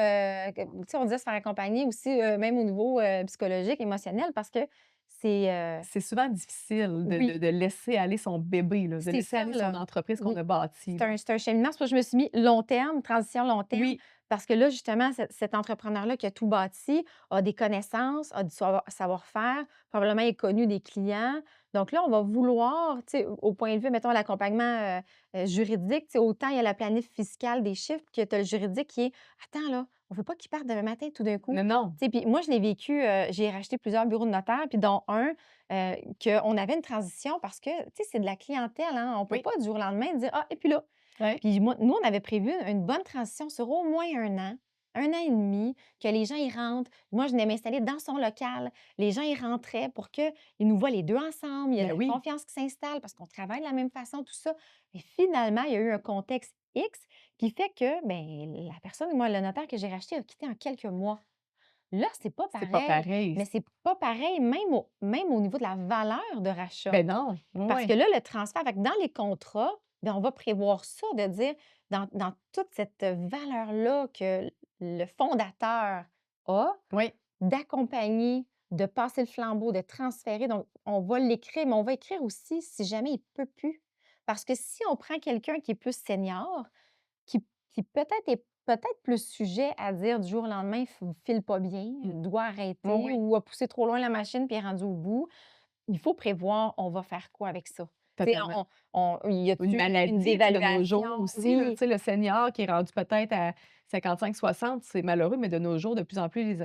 que tu sais, on disait se faire accompagner aussi, même au niveau, psychologique, émotionnel parce que c'est, c'est souvent difficile oui, de laisser aller son bébé, là, de c'est laisser ça aller son là. entreprise qu'on Oui, a bâtie, là. c'est un cheminement. C'est pour ça que je me suis mis long terme, transition long terme, Oui, parce que là, justement, cet entrepreneur-là qui a tout bâti a des connaissances, a du savoir-faire, probablement est connu des clients. Donc là, on va vouloir, tu sais, au point de vue, mettons, l'accompagnement, juridique, tu sais, autant il y a la planif fiscale des chiffres que tu as le juridique qui est: «Attends là, on veut pas qu'il parte demain matin tout d'un coup». non, non, Tu sais, puis moi, je l'ai vécu, j'ai racheté plusieurs bureaux de notaire, puis dont un, qu'on avait une transition parce que, tu sais, c'est de la clientèle, hein. On peut oui, pas du jour au lendemain dire: «Ah et puis là». ouais, Puis moi nous, on avait prévu une bonne transition sur au moins 1 an et demi, que les gens y rentrent. Moi, je venais m'installer dans son local. Les gens y rentraient pour qu'ils nous voient les 2 ensemble. Il y a de ben la oui, confiance qui s'installe parce qu'on travaille de la même façon, tout ça. Mais finalement, il y a eu un contexte X qui fait que, ben la personne, moi, le notaire que j'ai racheté a quitté en quelques mois. Là, c'est pas c'est pas pareil, pareil. mais c'est pas pareil même au niveau de la valeur de rachat. Ben non, Parce que ouais. là, le transfert, fait que dans les contrats, ben, on va prévoir ça, de dire dans toute cette valeur-là que le fondateur a, Oui, d'accompagner, de passer le flambeau, de transférer. Donc, on va l'écrire, mais on va écrire aussi si jamais il peut plus. Parce que si on prend quelqu'un qui est plus senior, qui peut-être est peut-être plus sujet à dire du jour au lendemain, file pas bien, mmh, doit oui, arrêter oui, ou a poussé trop loin la machine puis est rendu au bout. Il faut prévoir, on va faire quoi avec ça? Tu sais, totalement. y Une a-tu une maladie, tu sais, de nos jours dévaluation? aussi, là, tu Oui, sais, le senior qui est rendu peut-être à 55-60, c'est malheureux, mais de nos jours, de plus en plus,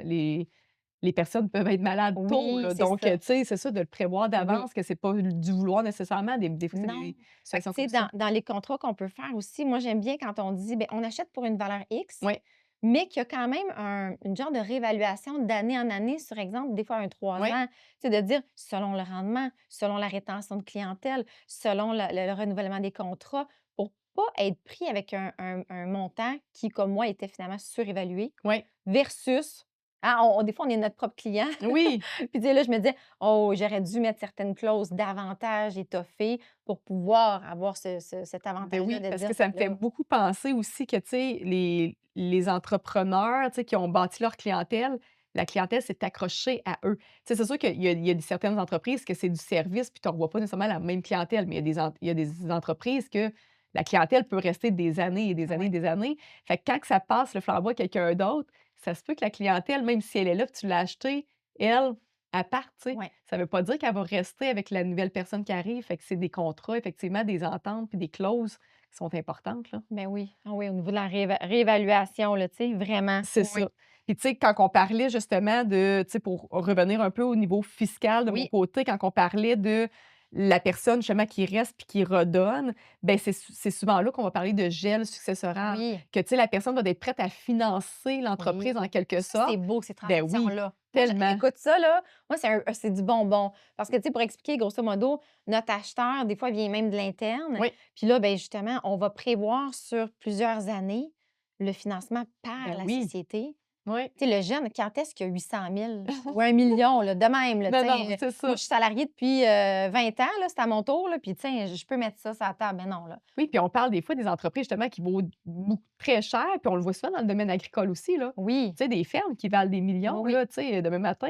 les personnes peuvent être malades tôt, oui, là. c'est Donc, ça. tu sais, c'est ça, de le prévoir Oui. d'avance, que c'est pas du vouloir nécessairement. Des fois, c'est Non. des Fait que, situations tu sais, comme ça. dans les contrats qu'on peut faire aussi, moi, j'aime bien quand on dit, ben on achète pour une valeur X, Oui, mais qu'il y a quand même une genre de réévaluation d'année en année sur exemple, des fois un 3 oui, ans. Tu sais, de dire selon le rendement, selon la rétention de clientèle, selon le renouvellement des contrats, pour pas être pris avec un montant qui, comme moi, était finalement surévalué oui, versus Ah, des fois, on est notre propre client. Oui, Puis, tu sais, là, je me disais: «Oh, j'aurais dû mettre certaines clauses davantage étoffées pour pouvoir avoir cet ben avantage-là oui, de parce dire, que ça ben me fait là». beaucoup penser aussi que, tu sais, les entrepreneurs, tu sais, qui ont bâti leur clientèle, la clientèle s'est accrochée à eux. Tu sais, c'est sûr qu'il y a certaines entreprises que c'est du service, puis tu ne revois pas nécessairement la même clientèle, mais il y a des entreprises que la clientèle peut rester des années et des années et Ouais, des années. Fait que quand que ça passe le flambeau à quelqu'un d'autre, ça se peut que la clientèle, même si elle est là, puis tu l'as achetée, elle, elle parte, tu sais. ouais. Ça veut pas dire qu'elle va rester avec la nouvelle personne qui arrive. Fait que c'est des contrats, effectivement, des ententes puis des clauses qui sont importantes, là. Ben oui. Ah oui, au niveau de la réévaluation, là, tu sais, vraiment. C'est Oui. ça. Puis tu sais, quand on parlait justement de tu sais, pour revenir un peu au niveau fiscal de mon Oui, côté, quand on parlait de la personne justement qui reste puis qui redonne, ben c'est souvent là qu'on va parler de gel successoral. oui, Que tu sais, la personne va être prête à financer oui. l'entreprise en quelque Ça, c'est sorte. beau, ces Ben oui, transactions-là. Moi, tellement. écoute ça, là, moi, c'est du bonbon. Parce que, tu sais, pour expliquer, grosso modo, notre acheteur, des fois, vient même de l'interne. Oui, Puis là, ben justement, on va prévoir sur plusieurs années le financement par ben la oui, société. oui. Tu sais, le jeune, quand est-ce qu'il y a 800 000 ou 1 million là, de même, là, tu Non, sais, non, c'est moi, ça. je suis salariée depuis, 20 ans, là, c'est à mon tour, là, puis tiens, je peux mettre ça sur la table. Mais non, là. Oui, puis on parle des fois des entreprises justement qui vaut très cher, puis on le voit souvent dans le domaine agricole aussi, là. Oui, Tu sais, des fermes qui valent des oui, millions, oui. là, tu sais, demain matin,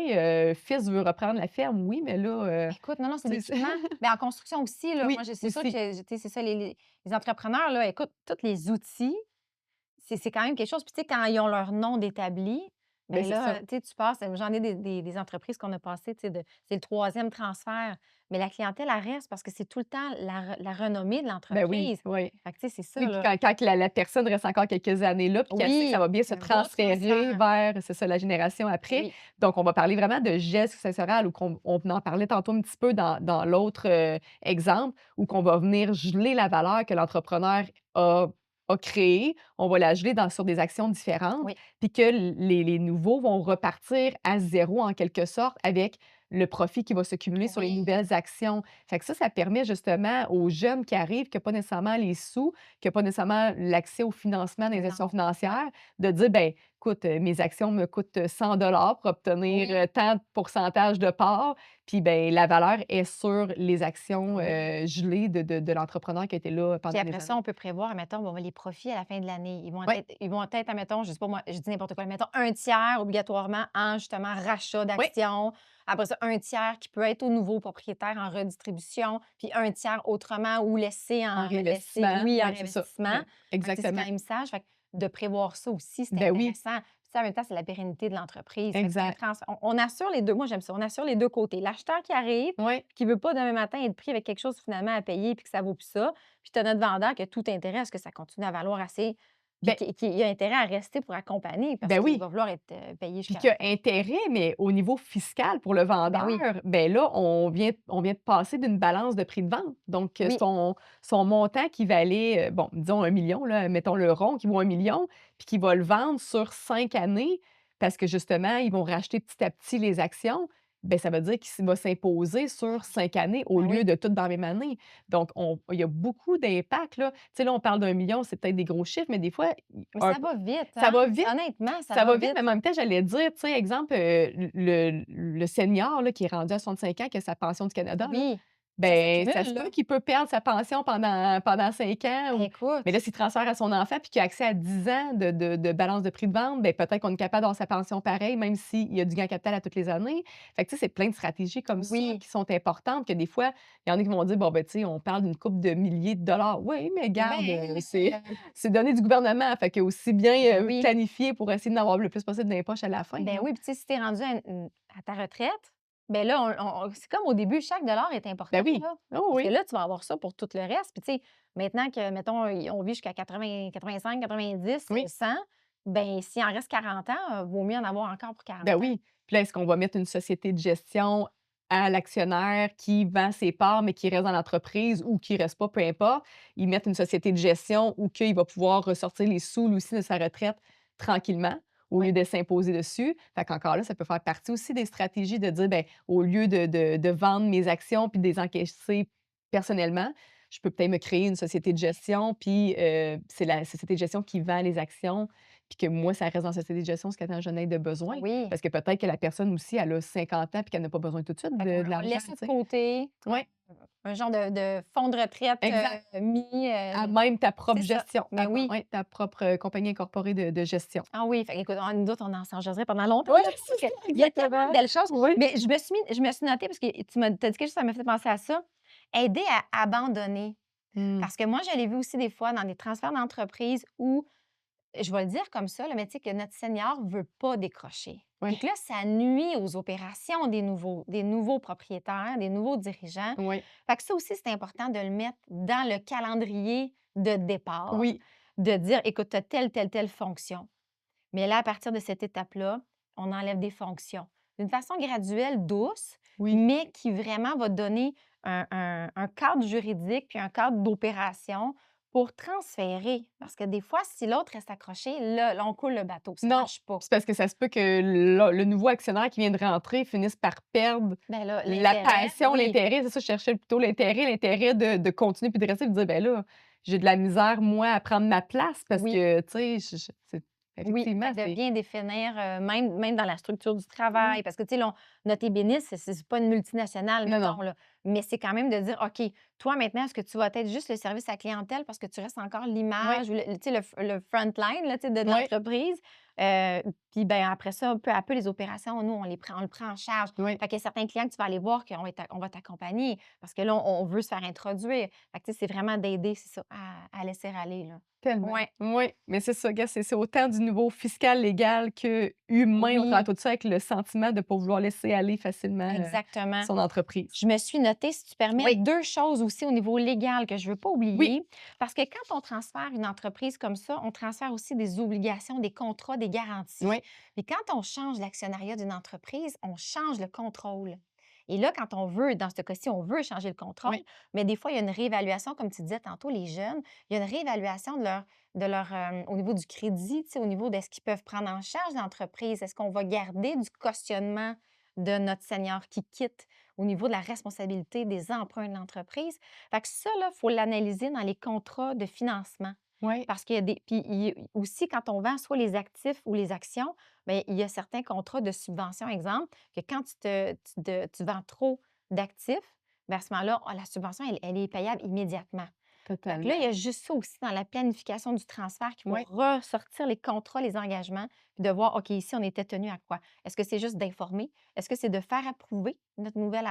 fils veut reprendre la ferme, oui, mais là, Écoute, non, non, c'est tu sais, l'équipement. Ben, en construction aussi, là, moi, oui, c'est sûr que, aussi. tu sais, c'est ça, les entrepreneurs, là, écoute, tous les outils, c'est quand même quelque chose. Puis, tu sais, quand ils ont leur nom d'établi, Ben ben c'est là, ça. tu sais, tu passes j'en ai des entreprises qu'on a passées, tu sais, c'est le troisième transfert, mais la clientèle, elle reste parce que c'est tout le temps la renommée de Ben oui, l'entreprise. oui. Fait que, tu sais, c'est ça, Oui, puis là. quand la personne reste encore quelques années là, puis qu'elle sait que ça Oui, va bien se c'est un beau transférer transfert. vers, c'est ça, la génération après. Oui, Donc on va parler vraiment de gestes successoral ou on en parlait tantôt un petit peu dans l'autre, exemple, où qu'on va venir geler la valeur que l'entrepreneur a a créée. On va la geler sur des actions différentes, oui, puis que les nouveaux vont repartir à zéro en quelque sorte avec le profit qui va se cumuler sur les oui, nouvelles actions. Fait que ça permet justement aux jeunes qui arrivent, qui n'ont pas nécessairement les sous, qui n'ont pas nécessairement l'accès au financement des institutions non, financières, de dire, ben écoute, mes actions me coûtent 100 pour obtenir, oui, tant de pourcentage de part, puis ben la valeur est sur les actions, oui. gelées de l'entrepreneur qui a été là Puis pendant des après ça, années. on peut prévoir, admettons, bon, les profits à la fin de l'année. Oui, Ils vont être, admettons, je sais pas moi, je dis n'importe quoi, mettons un tiers obligatoirement en justement rachat oui, d'actions. Après ça, un tiers qui peut être au nouveau propriétaire en redistribution, puis un tiers autrement ou en laisser, réinvestissement, oui, en oui, c'est ça. investissement. Oui, Fait que, tu sais, c'est quand exactement. même sage. Fait que de prévoir ça aussi, c'est Ben oui, intéressant. Puis ça, en même temps, c'est la pérennité de l'entreprise. Fait que c'est exact. on assure les deux. Moi, j'aime ça. On assure les deux côtés. L'acheteur qui arrive, Oui. qui veut pas demain matin être pris avec quelque chose finalement à payer puis que ça vaut plus ça. Puis tu as notre vendeur qui a tout intérêt à ce que ça continue à valoir assez, puis Ben qui a intérêt à rester pour accompagner parce ben qu'il oui. va vouloir être, payé Puis jusqu'à qu'il la y a fin. intérêt, mais au niveau fiscal pour le Ben vendeur, oui, ben là, on vient de passer d'une balance de prix de vente. Donc, oui, son montant qui valait, bon, disons 1 million, là, mettons le rond qui vaut 1 million, puis qu'il va le vendre sur 5 années parce que justement, ils vont racheter petit à petit les actions, ben ça veut dire qu'il va s'imposer sur 5 années au ben lieu oui. de tout dans la même année. Donc il y a beaucoup d'impact, là. Tu sais, là, on parle d'1 million, c'est peut-être des gros chiffres, mais des fois, Mais un ça va vite, ça hein? va vite. Honnêtement, ça Ça va va vite, mais vite. en même temps, j'allais dire, tu sais, exemple, le senior là, qui est rendu à 65 ans, qui a sa pension du Canada, là, Oui, ça ben, ça se s'accumule, peut là. qu'il peut perdre sa pension pendant 5 ans ou mais là, Écoute, s'il transfère à son enfant puis qu'il a accès à 10 ans de balance de prix de vente, ben, peut-être qu'on est capable d'avoir sa pension pareil, même s'il y a du gain en capital à toutes les années. Fait que, tu sais, c'est plein de stratégies comme ça oui, qui sont importantes que des fois, il y en a qui vont dire: «Bon, ben, tu sais, on parle d'une coupe de milliers de dollars». Oui, mais garde, mais c'est donné du gouvernement, fait que aussi bien, ben oui, planifier pour essayer d'en avoir le plus possible dans les poches à la fin, ben là. oui, puis tu sais, si tu es rendu à ta retraite, ben là, c'est comme au début, chaque dollar est important, Ben oui. là. Oh Parce que oui. là, tu vas avoir ça pour tout le reste. Puis tu sais, maintenant que, mettons, on vit jusqu'à 80, 85, 90, Oui. 100, ben s'il en reste 40 ans, vaut mieux en avoir encore pour 40 Ben ans. oui. Puis là, est-ce qu'on va mettre une société de gestion à l'actionnaire qui vend ses parts, mais qui reste dans l'entreprise ou qui reste pas, peu importe. Ils mettent une société de gestion où qu'il va pouvoir ressortir les sous, lui aussi, de sa retraite tranquillement, au Oui, lieu de s'imposer dessus. Fait qu'encore là, ça peut faire partie aussi des stratégies de dire, ben au lieu de vendre mes actions puis de les encaisser personnellement, je peux peut-être me créer une société de gestion, puis c'est la société de gestion qui vend les actions, puis que moi, ça reste dans la société de gestion jusqu'à temps que j'en ai de besoin. Oui. Parce que peut-être que la personne aussi, elle a 50 ans puis qu'elle n'a pas besoin tout de suite Fait de qu'on l'argent, laisse ça tu de sais. côté, Oui, un genre de fonds de retraite, exact. mis, À même ta propre c'est ça. gestion, Ben oui. ouais, ta propre, compagnie incorporée de gestion. Ah oui, fait qu'écoute, nous autres, on s'en jaserait pendant longtemps Oui, là, c'est parce ça, qu'il y a tellement de exactement. belles choses. Oui. Mais je me suis notée parce que tu as dit quelque chose, ça m'a fait penser à ça. Aider à abandonner. Mmh. Parce que moi, je l'ai vu aussi des fois dans des transferts d'entreprise où, je vais le dire comme ça, là, mais tu sais que notre senior ne veut pas décrocher. Puis Ouais, que là, ça nuit aux opérations des nouveaux propriétaires, des nouveaux dirigeants. ouais, Fait que ça aussi, c'est important de le mettre dans le calendrier de départ, oui, de dire, écoute, tu as telle fonction. Mais là, à partir de cette étape-là, on enlève des fonctions. D'une façon graduelle, douce, oui. mais qui vraiment va donner un cadre juridique puis un cadre d'opération pour transférer. Parce que des fois, si l'autre reste accroché, là, on coule le bateau. Ça ne Non, marche pas. c'est parce que ça se peut que le nouveau actionnaire qui vient de rentrer finisse par perdre Ben là, la l'intérêt, passion, oui, l'intérêt, c'est ça, je cherchais plutôt l'intérêt de continuer puis de rester puis de dire: «Ben là, j'ai de la misère, moi, à prendre ma place» parce oui. que, tu sais, je c'est Oui, effectivement, fait que de c'est bien définir, même dans la structure du mmh, travail, parce que, tu sais, là, notre ébéniste, c'est pas une multinationale, non, non, mettons, là, mais c'est quand même de dire: «OK, toi, maintenant, est-ce que tu vas être juste le service à la clientèle parce que tu restes encore ouais, l'image ou tu sais, le front line, là, tu sais, de ouais, l'entreprise?» Puis, ben, après ça, peu à peu, les opérations, nous, on le prend en charge. ouais, Fait qu'il y a certains clients que tu vas aller voir on va t'accompagner parce que là, on veut se faire introduire. Fait que, tu sais, c'est vraiment d'aider, c'est ça, à laisser aller, là. tellement. Ouais, Oui, mais c'est ça, gars, c'est autant du niveau fiscal, légal que humain au travers oui, de tout ça avec le sentiment de pas vouloir laisser aller facilement, exactement. son entreprise. Je me suis notée, si tu permets, Oui, 2 choses aussi au niveau légal que je ne veux pas oui, oublier. Parce que quand on transfère une entreprise comme ça, on transfère aussi des obligations, des contrats, des garanties. oui, Puis quand on change l'actionnariat d'une entreprise, on change le contrôle. Et là, quand on veut, dans ce cas-ci, on veut changer le contrôle, oui, mais des fois, il y a une réévaluation, comme tu disais tantôt, les jeunes, il y a une réévaluation au niveau du crédit, tu sais, au niveau de ce qu'ils peuvent prendre en charge l'entreprise. Est-ce qu'on va garder du cautionnement de notre senior qui quitte au niveau de la responsabilité des emprunts de l'entreprise? Fait que ça, il faut l'analyser dans les contrats de financement. oui, Parce qu'il y a des. Puis aussi, quand on vend soit les actifs ou les actions, bien, il y a certains contrats de subvention, exemple, que quand tu vends trop d'actifs, bien, à ce moment-là, la subvention, elle est payable immédiatement. Fait que là, il y totalement. a juste ça aussi dans la planification du transfert qu'il faut Oui, ressortir les contrats, les engagements, puis de voir, OK, ici, on était tenu à quoi? Est-ce que c'est juste d'informer? Est-ce que c'est de faire approuver notre nouvelle,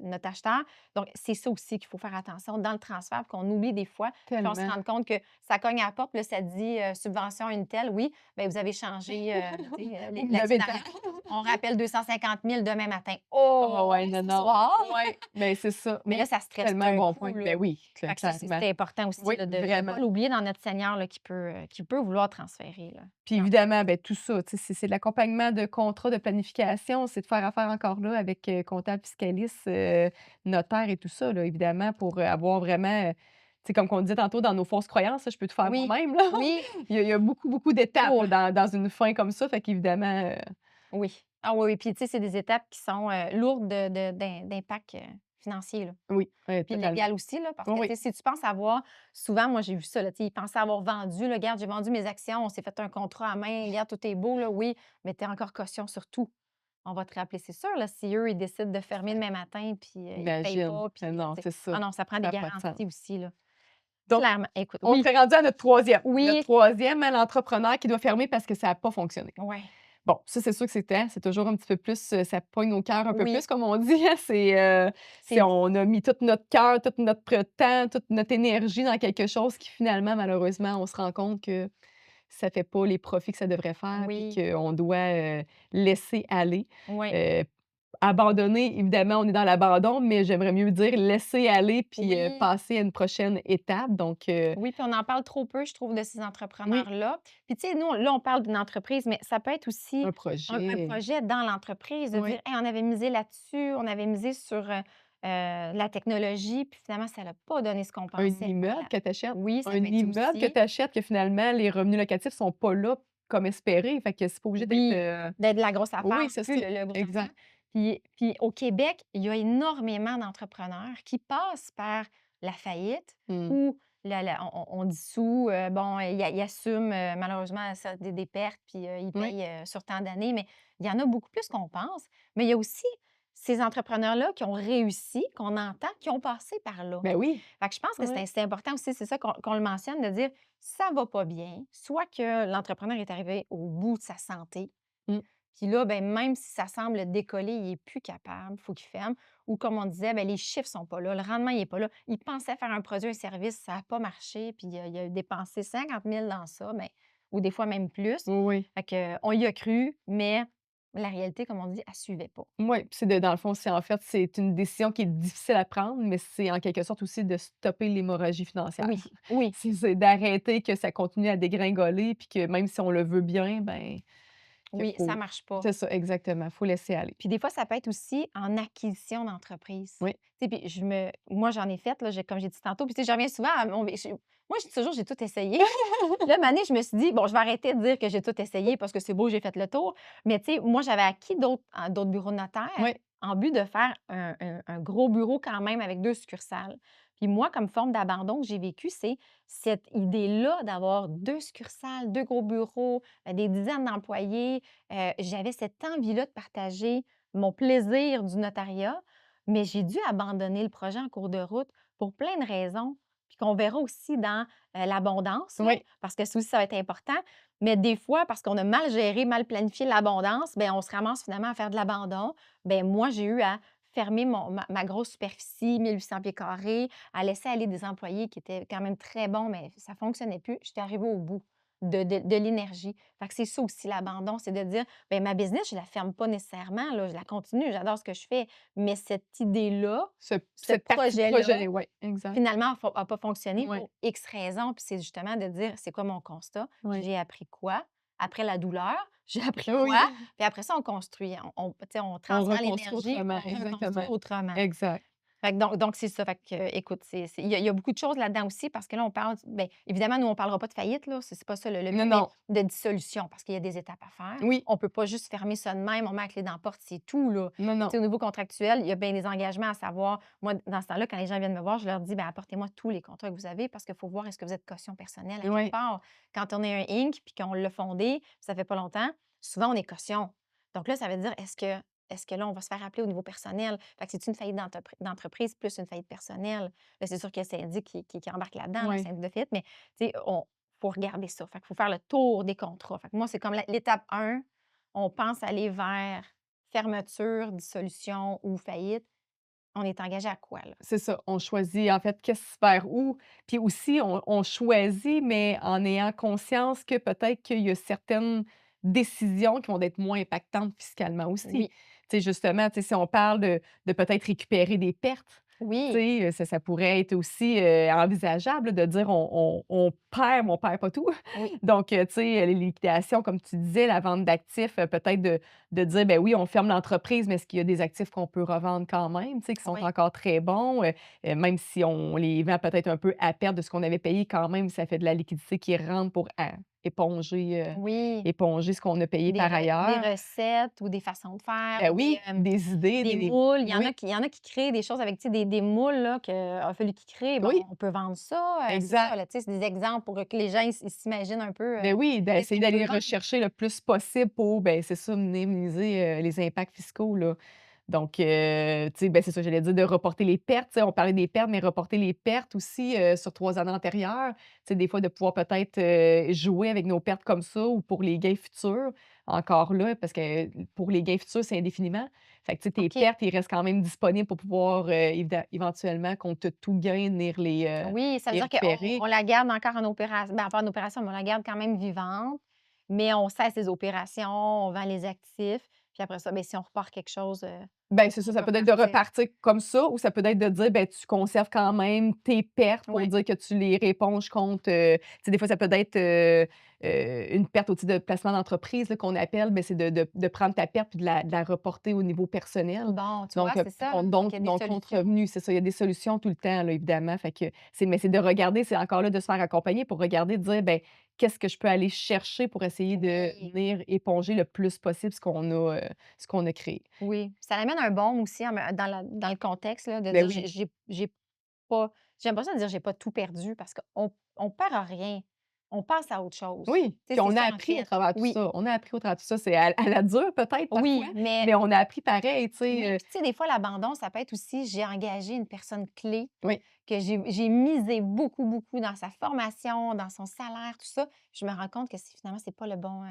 notre acheteur? Donc, c'est ça aussi qu'il faut faire attention dans le transfert, puis qu'on oublie des fois, puis on se tellement. rend compte que ça cogne à la porte, puis là, ça dit subvention une telle, oui, bien, vous avez changé tu sais, Vous l'avez l'actionnariat. On rappelle 250 000 demain matin. Oh, oh ouais, non, ce non. soir! Ouais, ben, c'est ça. Mais là, ça stresse Tellement un un bon coup, point. là. Ben oui, Fait que ça, c'est clairement. c'est important aussi Oui, là, de ne vraiment. pas l'oublier dans notre senior là, qui peut vouloir transférer. Là. Puis évidemment, ben, tout ça, tu sais, c'est de l'accompagnement de contrats de planification, c'est de faire affaire encore là avec, comptable, fiscaliste, notaire et tout ça, là, évidemment, pour, avoir vraiment, tu sais, comme qu'on disait tantôt dans nos fausses croyances, là, je peux tout faire Oui, moi-même, là. oui, Il y a beaucoup, beaucoup d'étapes, oh, là, dans une fin comme ça, fait qu'évidemment, oui. Ah oui, oui. Puis, tu sais, c'est des étapes qui sont lourdes d'impact financier. Là. oui, Puis totalement. légal aussi, là, parce Oui, que, tu oui. sais, si tu penses avoir, souvent, moi, j'ai vu ça, là, tu sais, ils pensaient avoir vendu, là, regarde, j'ai vendu mes actions, on s'est fait un contrat à main, regarde, tout est beau, là, oui, mais tu es encore caution sur tout. On va te rappeler, c'est sûr, là, si eux, ils décident de fermer demain matin, puis ils ne payent Imagine. pas, puis, Non, tu sais, c'est ça. ah non, ça prend des Ça a pas de sens. garanties aussi, là. Donc, Clairement. Écoute, on oui, serait rendu à notre troisième. Notre oui, troisième, hein, l'entrepreneur qui doit fermer parce que ça a pas fonctionné. ouais, Bon, ça, c'est sûr que c'est toujours un petit peu plus, ça pogne au cœur un peu oui, plus, comme on dit, hein. C'est c'est on a mis tout notre cœur, tout notre temps, toute notre énergie dans quelque chose qui finalement, malheureusement, on se rend compte que ça fait pas les profits que ça devrait faire, puis oui, qu'on doit, laisser aller. oui, Heu, abandonner, évidemment, on est dans l'abandon, mais j'aimerais mieux dire laisser aller puis, oui. passer à une prochaine étape donc Oui, puis on en parle trop peu, je trouve, de ces oui, entrepreneurs-là. Puis, tu sais, nous, là, on parle d'une entreprise, mais ça peut être aussi un un projet. projet dans l'entreprise, de dire, Oui, hey, on avait misé là-dessus, on avait misé sur la technologie, puis finalement, ça n'a pas donné ce qu'on un pensait. immeuble que tu achètes. Oui, ça Un peut être ça immeuble que aussi. tu achètes que finalement les revenus locatifs sont pas là comme espéré, fait que c'est pas obligé d'être, Oui, d'être de la grosse affaire oui, non c'est plus, ça, le gros argent. exact. Puis au Québec, il y a énormément d'entrepreneurs qui passent par la faillite Mmh. ou on dissout, bon, il assume, malheureusement ça des pertes, puis, il Oui. paye, sur tant d'années, mais il y en a beaucoup plus qu'on pense. Mais il y a aussi ces entrepreneurs-là qui ont réussi, qu'on entend, qui ont passé par là. Ben oui. Fait que je pense que Ouais. c'est important aussi, c'est ça qu'on le mentionne, de dire: «Ça va pas bien», soit que l'entrepreneur est arrivé au bout de sa santé, Mmh. puis là, ben, même si ça semble décoller, il est plus capable, faut qu'il ferme. Ou comme on disait, ben, les chiffres sont pas là, le rendement, il est pas là. Il pensait faire un produit, un service, ça a pas marché, puis il a dépensé 50 000 dans ça, ben, ou des fois même plus. Oui, oui. Fait qu'on y a cru, mais la réalité, comme on dit, elle suivait pas. Ouais, puis c'est de dans le fond, c'est en fait, c'est une décision qui est difficile à prendre, mais c'est en quelque sorte aussi de stopper l'hémorragie financière. Oui, oui, C'est d'arrêter que ça continue à dégringoler, puis que même si on le veut bien, ben, qu'il oui, ça faut marche pas. c'est ça, exactement, faut laisser aller. Puis des fois, ça peut être aussi en acquisition d'entreprise. Oui, Tu sais, puis moi, j'en ai fait, là, comme j'ai dit tantôt, puis tu sais, je reviens souvent à moi, je dis toujours: «J'ai tout essayé». Là, une année, je me suis dit: «Bon, je vais arrêter de dire que j'ai tout essayé parce que c'est beau, j'ai fait le tour». Mais tu sais, moi, j'avais acquis d'autres bureaux de notaire oui, en but de faire un gros bureau quand même avec 2 succursales. Puis moi, comme forme d'abandon que j'ai vécu, c'est cette idée-là d'avoir 2 succursales, 2 gros bureaux, des dizaines d'employés. J'avais cette envie-là de partager mon plaisir du notariat, mais j'ai dû abandonner le projet en cours de route pour plein de raisons, puis qu'on verra aussi dans, l'abondance, là, oui, parce que ça aussi, ça va être important. Mais des fois, parce qu'on a mal géré, mal planifié l'abondance, ben on se ramasse finalement à faire de l'abandon. Ben moi, j'ai eu à fermer ma grosse superficie, 1 800 pieds carrés, à laisser aller des employés qui étaient quand même très bons, mais ça fonctionnait plus. J'étais arrivée au bout de l'énergie. Fait que c'est ça aussi l'abandon, c'est de dire: ben ma business, je la ferme pas nécessairement, là, je la continue, j'adore ce que je fais, mais cette idée-là, ce cette partie de projet-là, projet, ouais, exact. finalement, a pas fonctionné Ouais, pour X raisons, puis c'est justement de dire: «C'est quoi mon constat? ouais. J'ai appris quoi? Après la douleur, j'ai appris Oui, quoi?» Puis après ça, on construit, tu sais, on on transfère reconstruit l'énergie, autrement, on reconstruit exactement. autrement. Exact. Fait que donc c'est ça. Fait que, écoute, il y a beaucoup de choses là-dedans aussi parce que là, on parle bien, évidemment, nous, on parlera pas de faillite, là, c'est pas ça le Non, but, mais non. de dissolution parce qu'il y a des étapes à faire. Oui. On peut pas juste fermer ça de même, on met la clé dans la porte, c'est tout, là. Non, Tu non. sais, au niveau contractuel, il y a bien des engagements à savoir. Moi, dans ce temps-là, quand les gens viennent me voir, je leur dis: «Bien, apportez-moi tous les contrats que vous avez parce qu'il faut voir est-ce que vous êtes caution personnelle à quelque Oui. part». Quand on est un Inc. puis qu'on l'a fondé, ça fait pas longtemps, souvent on est caution. Donc là, ça veut dire est-ce que là, on va se faire appeler au niveau personnel? Fait que c'est une faillite d'entreprise plus une faillite personnelle? Là, c'est sûr qu'il y a le syndic qui embarque là-dedans, le Oui. syndic de faillite, mais tu sais, on faut regarder ça. Fait qu'il faut faire le tour des contrats. Fait que moi, c'est comme l'étape 1, on pense aller vers fermeture, dissolution ou faillite. On est engagé à quoi, là? C'est ça, on choisit en fait qu'est-ce vers où, puis aussi on choisit, mais en ayant conscience que peut-être qu'il y a certaines décisions qui vont être moins impactantes fiscalement aussi. Oui, Tu sais, justement, tu sais, si on parle de peut-être récupérer des pertes, tu oui, sais, ça pourrait être aussi, envisageable de dire on perd, mais on perd pas tout. oui, Donc, tu sais, les liquidations, comme tu disais, la vente d'actifs, peut-être de dire: ben oui, on ferme l'entreprise, mais est-ce qu'il y a des actifs qu'on peut revendre quand même, tu sais, qui sont oui, encore très bons, même si on les vend peut-être un peu à perte de ce qu'on avait payé quand même, ça fait de la liquidité qui rentre pour éponger, oui. éponger ce qu'on a payé par Des ailleurs. recettes ou des façons de faire Ben ou oui, des idées, des moules. oui, Il y en a qui créent des choses avec, tu sais, des moules là qu'il a fallu qu'ils créent. Bon, oui, on peut vendre ça, c'est ça exact. là, tu sais, c'est des exemples pour que les gens ils s'imaginent un peu, Ben oui, qu'est-ce d'essayer qu'on peut d'aller vendre. rechercher le plus possible pour, ben, c'est ça, minimiser, les impacts fiscaux, là. Donc, tu sais, ben, c'est ça, j'allais dire de reporter les pertes, tu sais, on parlait des pertes, mais reporter les pertes aussi, sur 3 années antérieures. Tu sais, des fois, de pouvoir peut-être, jouer avec nos pertes comme ça ou pour les gains futurs, encore là, parce que pour les gains futurs, c'est indéfiniment. Fait que, tu sais, tes OK. pertes, ils restent quand même disponibles pour pouvoir, éventuellement, compte tout gain, venir Oui, ça veut les dire qu'on récupérer. on la garde encore en opération, ben, pas en opération, mais on la garde quand même vivante, mais on cesse les opérations, on vend les actifs, puis après ça, ben, si on repart quelque chose, Ben, c'est ça, on ça peut peut être de repartir. repartir comme ça ou ça peut être de dire, ben, tu conserves quand même tes pertes pour Ouais, dire que tu les réponges contre, tu sais, des fois, ça peut être, une perte au titre de placement d'entreprise, là, qu'on appelle, mais c'est de prendre ta perte puis de la reporter au niveau personnel. bon, tu vois, Donc, c'est ça, compte fait donc qu'il y a des non compte solutions. revenu, c'est ça. Il y a des solutions tout le temps, là, évidemment. Fait que mais c'est de regarder, c'est encore là de se faire accompagner pour regarder, de dire, ben, qu'est-ce que je peux aller chercher pour essayer de Oui. venir éponger le plus possible ce qu'on a créé. Oui, ça l'amène un baume aussi dans le contexte là, de Ben dire oui. j'ai pas j'aime pas ça dire: «J'ai pas tout perdu» parce qu'on perd rien. On passe à autre chose. Oui, Tu puis sais, c'est on a ça, en appris au fait. travers de tout Oui, ça. On a appris au travers de tout ça. C'est à la dure peut-être parfois, oui, mais mais on a appris pareil, tu oui, sais, puis tu sais, des fois, l'abandon, ça peut être aussi, j'ai engagé une personne clé oui, que j'ai misé beaucoup, beaucoup dans sa formation, dans son salaire, tout ça. Je me rends compte que finalement, c'est pas le bon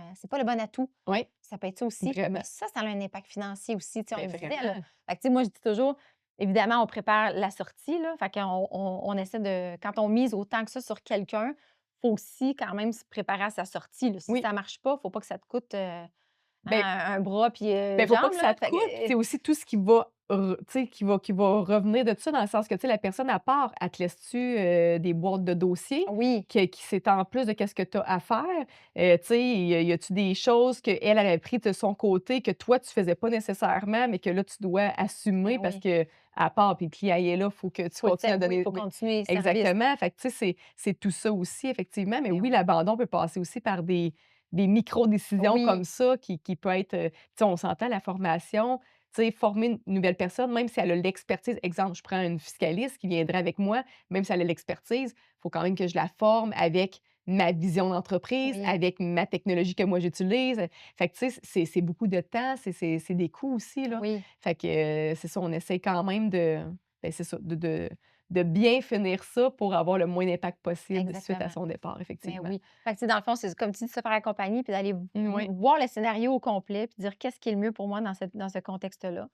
atout. oui, Ça peut être ça aussi. Mais vraiment. ça a un impact financier aussi. Tu sais, on Ben, le disait, là. vraiment. Fait que, tu sais, moi, je dis toujours, évidemment, on prépare la sortie, là. Fait qu'on on essaie de, quand on mise autant que ça sur quelqu'un, faut aussi quand même se préparer à sa sortie, là. Si Oui. ça marche pas, faut pas que ça te coûte Ben un bras puis faut pas jambes, que ça là. te Fait que, coûte, puis c'est aussi tout ce qui va tu sais, qui va revenir de ça, dans le sens que, tu sais, la personne à part, elle te laisse-tu, des boîtes de dossiers oui, qui c'est en plus de qu'est-ce que tu as à faire? Tu sais, y a-tu des choses qu'elle, elle avait pris de son côté que toi, tu faisais pas nécessairement, mais que là, tu dois ben assumer parce oui. qu'elle part, puis le client il est là, faut que tu continues à Oui, donner faut oui, continuer le service. exactement. Fait que, tu sais, c'est tout ça aussi, effectivement, mais Ben oui, oui. l'abandon peut passer aussi par des micro-décisions comme Oui, ça qui peut être, tu sais, on s'entend la formation, tu sais, former une nouvelle personne, même si elle a l'expertise exemple, je prends une fiscaliste qui viendrait avec moi, même si elle a l'expertise, il faut quand même que je la forme avec ma vision d'entreprise, oui, avec ma technologie que moi j'utilise. Fait que, tu sais, c'est beaucoup de temps, c'est des coûts aussi, là. oui, Fait que, c'est ça, on essaie quand même c'est ça, de bien finir ça pour avoir le moins d'impact possible suite à exactement. son départ, Ben effectivement. oui. Fait que, tu sais, dans le fond, c'est comme tu dis, se faire accompagner puis d'aller Oui, voir le scénario au complet puis dire: «Qu'est-ce qui est le mieux pour moi dans ce contexte-là?»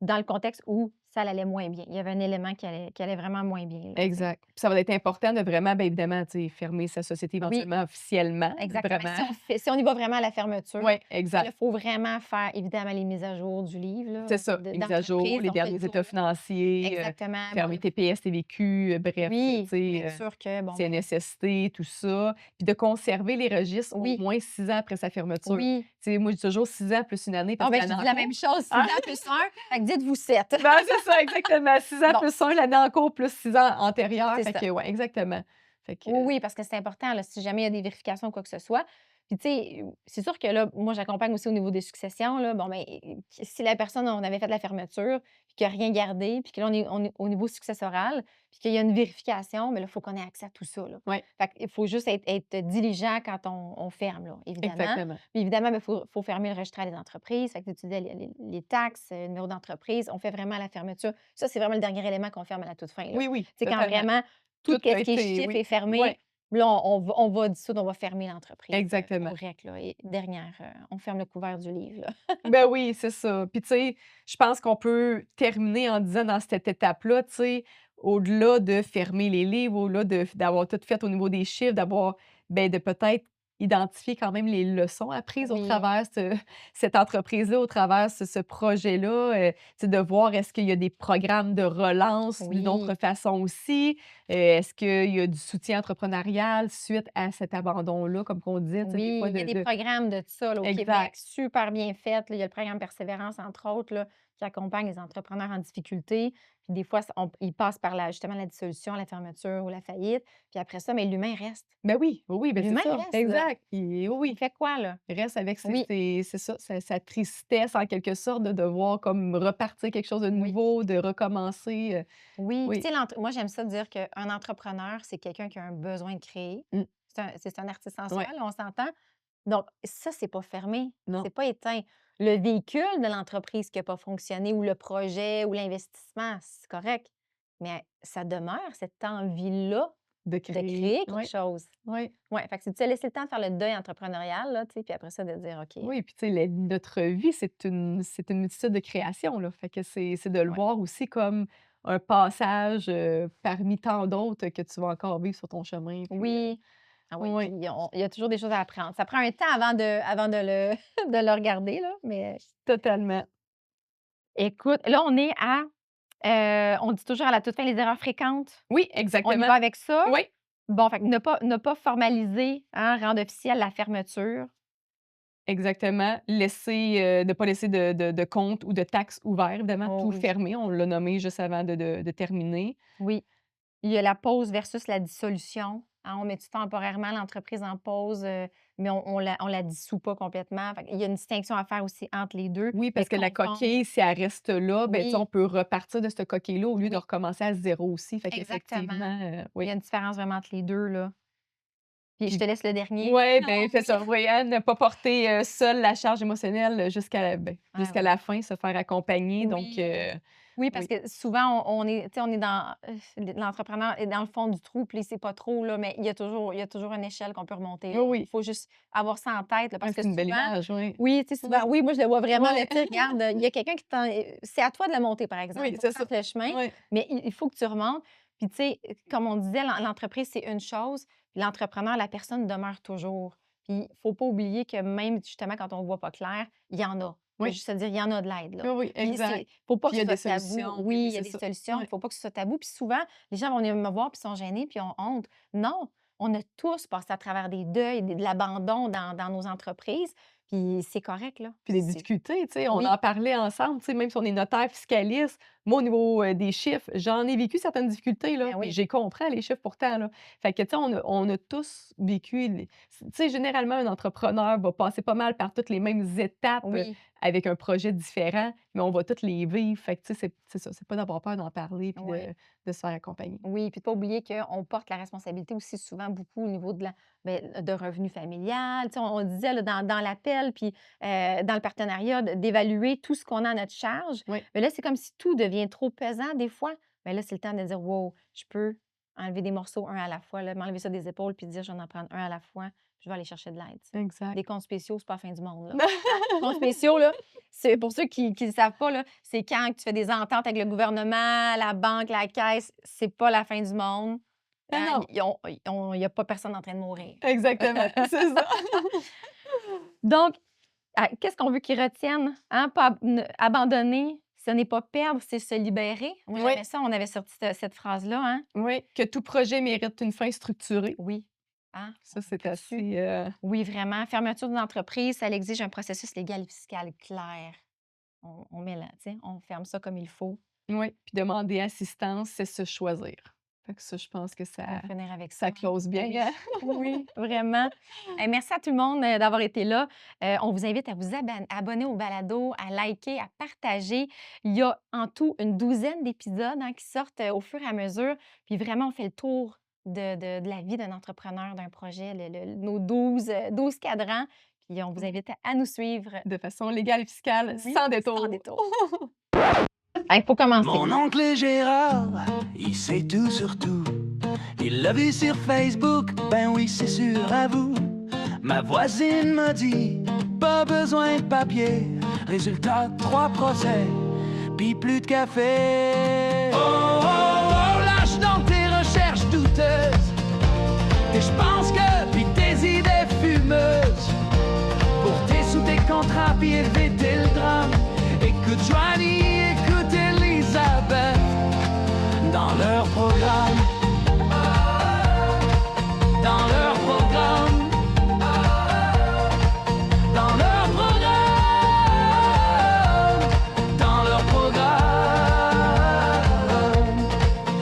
Dans le contexte où ça allait moins bien. Il y avait un élément qui allait vraiment moins bien, là, tu sais. exact. Puis ça va être important de vraiment, bien évidemment, tu sais, fermer sa société Oui. éventuellement officiellement, Exactement. vraiment. Si on y va vraiment à la fermeture, Oui, ben là, exact. il faut vraiment faire évidemment les mises à jour du livre C'est là, ça, les mises à jour, d'entreprise. les On fait le derniers états tour. financiers, Exactement. Bon, fermer TPS, TVQ, bref, tu oui, pour sais, être sûr que bon, ben CNSST, tout ça. Puis de conserver les registres au oui, moins 6 ans après sa fermeture. oui. Tu sais, moi, je dis toujours 6 ans plus une année Ah parce ben, que je l'année dis en la cours même chose, 6 ah! ans plus 1, fait que dites-vous 7. Ben, c'est ça, exactement. 6 ans Bon, plus 1, l'année en cours plus 6 ans antérieurs. c'est Fait ça. que ouais, exactement. Fait que Oui, oui, parce que c'est important, là, si jamais il y a des vérifications ou quoi que ce soit. Puis, tu sais, c'est sûr que là, moi, j'accompagne aussi au niveau des successions, là. Bon, ben, si la personne, on avait fait la fermeture, puis qu'il n'y a rien gardé, puis que là, on est au niveau successoral, puis qu'il y a une vérification, mais là, il faut qu'on ait accès à tout ça, là. ouais, Fait qu'il faut juste être diligent quand on ferme, là, évidemment. exactement. Puis évidemment, il faut fermer le registre des entreprises. Fait que tu disais les taxes, le numéro d'entreprise, on fait vraiment la fermeture. Ça, c'est vraiment le dernier élément qu'on ferme à la toute fin, là. Oui, oui, Tu sais, quand totalement. vraiment tout Tout a ce qui est été chiffre oui, est fermé, ouais, là, on va dissoudre, on va fermer l'entreprise, au exactement. REC, là et dernière, on ferme le couvert du livre, là. Ben oui, c'est ça. Puis tu sais, je pense qu'on peut terminer en disant dans cette étape-là, tu sais, au-delà de fermer les livres, au-delà d'avoir tout fait au niveau des chiffres, d'avoir, ben de peut-être identifier quand même les leçons apprises au Oui, travers cette entreprise-là, au travers ce projet-là, tu sais, de voir est-ce qu'il y a des programmes de relance d'une autre oui, façon aussi? Est-ce qu'il y a du soutien entrepreneurial suite à cet abandon-là, comme qu'on disait, tu sais, des oui, fois il y a des programmes de ça, là, au Québec, exact. super bien fait, là. Il y a le programme Persévérance, entre autres, là, qui accompagne les entrepreneurs en difficulté. Puis des fois, ils passent par justement la dissolution, la fermeture ou la faillite. Puis après ça, mais l'humain reste. Ben oui, oui, oui, ben c'est L'humain ça, reste, là. exact. Puis oui, Il oui, fait quoi, là? reste avec Oui, c'est ça, sa tristesse en quelque sorte de devoir comme repartir quelque chose de oui. nouveau, de recommencer, Oui, puis oui. tu sais, moi, j'aime ça dire qu'un entrepreneur, c'est quelqu'un qui a un besoin de créer. Mmh, C'est un artiste en soi, ouais, là, on s'entend? Donc ça, c'est pas fermé, non, c'est pas éteint. Le véhicule de l'entreprise qui a pas fonctionné ou le projet ou l'investissement, c'est correct, mais ça demeure cette envie-là de de créer, créer quelque ouais, chose. ouais, Ouais, fait que c'est de se laisser le temps de faire le deuil entrepreneurial, là, tu sais, puis après ça, de dire: «OK». oui, puis tu sais, notre vie, c'est une multitude de créations, là. Fait que c'est de le Ouais. voir aussi comme un passage, parmi tant d'autres que tu vas encore vivre sur ton chemin, puis, Oui. Ah oui, puis oui, il y a toujours des choses à apprendre. Ça prend un temps avant de le de le regarder, là, mais totalement. écoute, là, on dit toujours à la toute fin les erreurs fréquentes. Oui, On y exactement. va avec ça? Oui. Bon, fait que ne pas formaliser, hein, rendre officielle la fermeture. Exactement. Ne pas laisser de compte ou de taxes ouverts, évidemment, Oh tout oui. fermé. On l'a nommé juste avant de terminer. Oui. Il y a la pause versus la dissolution, hein. On met-tu temporairement l'entreprise en pause, mais on la dissout pas complètement. Fait qu'il y a une distinction à faire aussi entre les 2, Oui, mais parce que la confondre coquille, si elle reste là, ben, tu sais, oui, on peut repartir de cette coquille-là au lieu de oui, recommencer à 0 aussi. Fait exactement. qu'effectivement, Il y oui. a une différence vraiment entre les 2 là. Puis je te Puis laisse le dernier. ouais, Ah ben, c'est oui. ça, oui, hein, ne pas porter, seule la charge émotionnelle, Ah jusqu'à oui. la fin, se faire accompagner donc Oui. Oui, parce oui. que souvent, on est, tu sais, on est dans, l'entrepreneur est dans le fond du trou, puis il sait pas trop, là, mais il y a toujours une échelle qu'on peut remonter, Oui, là. Il oui. faut juste avoir ça en tête, là, Ah, parce que c'est une belle souvent image, oui. oui, tu sais, souvent Oui. oui, moi, je le vois vraiment, là, Ouais. tu sais, regarde, il y a quelqu'un qui t'en c'est à toi de la monter, par exemple. Oui, Il faut que c'est tu ça. fasses le chemin, Oui. mais il faut que tu remontes. Puis, tu sais, comme on disait, l'entreprise, c'est une chose, puis l'entrepreneur, la personne demeure toujours. Puis, il faut pas oublier que même, justement, quand on voit pas clair, il y en a. Faut Oui. juste se dire: «Il y en a de l'aide, là». Oui, oui, Puis exact. faut pas Puis que il y ce a des soit tabou. solutions, puis Oui, oui, il y a c'est des ça. solutions, il Ouais. faut pas que ce soit tabou. Puis souvent, les gens vont venir me voir, puis sont gênés, puis ont honte. Non, on a tous passé à travers des deuils, de l'abandon dans nos entreprises, puis c'est correct, là. Puis des difficultés, tu sais, on Oui, en parlait ensemble, tu sais, même si on est notaire fiscaliste, moi, au niveau, des chiffres, j'en ai vécu certaines difficultés, là, ben puis oui, j'ai comprends les chiffres pourtant, là. Fait que, tu sais, on a tous vécu les tu sais, généralement, un entrepreneur va passer pas mal par toutes les mêmes étapes, oui. avec un projet différent, mais on va toutes les vivre. Fait que, tu sais, c'est ça, c'est pas d'avoir peur d'en parler puis Ouais. de se faire accompagner. Oui, puis de pas oublier qu'on porte la responsabilité aussi souvent beaucoup au niveau de revenu familial. Tu sais, on disait là, dans l'appel, puis dans le partenariat, d'évaluer tout ce qu'on a à notre charge. Oui, Mais là, c'est comme si tout devient trop pesant des fois. Mais là, c'est le temps de dire, wow, je peux enlever des morceaux un à la fois, là, m'enlever ça des épaules, puis dire, je vais en prendre un à la fois, puis je vais aller chercher de l'aide. Tu sais. exact. Des comptes spéciaux, c'est pas la fin du monde, là. Hein? Comptes spéciaux, là, c'est pour ceux qui ne le savent pas, là, c'est quand tu fais des ententes avec le gouvernement, la banque, la caisse, c'est pas la fin du monde. Ah Hein, non, il y a pas personne en train de mourir. exactement, c'est ça. Donc, qu'est-ce qu'on veut qu'ils retiennent, hein? Pas abandonner, ce n'est pas perdre, c'est se libérer. Moi, Oui, j'aimais ça, on avait sorti cette phrase-là, hein? oui, que tout projet mérite une fin structurée. Oui. Hein? On Ça, c'est conclut dessus. assez, Oui, vraiment. Fermeture d'une entreprise, ça exige un processus légal et fiscal clair. On met là, tu sais, on ferme ça comme il faut. oui, puis demander assistance, c'est se choisir. Fait que ça, je pense que On va ça finir avec ça, ça hein? close bien, Oui, hein? oui, vraiment. Merci à tout le monde, d'avoir été là. On vous invite à vous abonner au balado, à liker, à partager. Il y a en tout une douzaine d'épisodes, hein, qui sortent, au fur et à mesure. Puis vraiment, on fait le tour de la vie d'un entrepreneur, d'un projet, nos 12 cadrans. Puis on vous Oui. invite à nous suivre. De façon légale et fiscale, Oui, sans sans détour. détour. Il faut commencer. Mon oncle Gérard, il sait tout sur tout. Il l'a vu sur Facebook, ben oui, c'est sûr, à vous. Ma voisine m'a dit, pas besoin de papier. Résultat, 3 procès, puis plus de café. Oh, oh, oh, lâche dans tes recherches douteuses. Et je pense que, puis tes idées fumeuses. Pour tes sous tes contrats, puis éviter le drame. Écoute Joanie, écoute Elisabeth dans leur programme. Dans leur programme. Dans leur programme. Dans leur programme.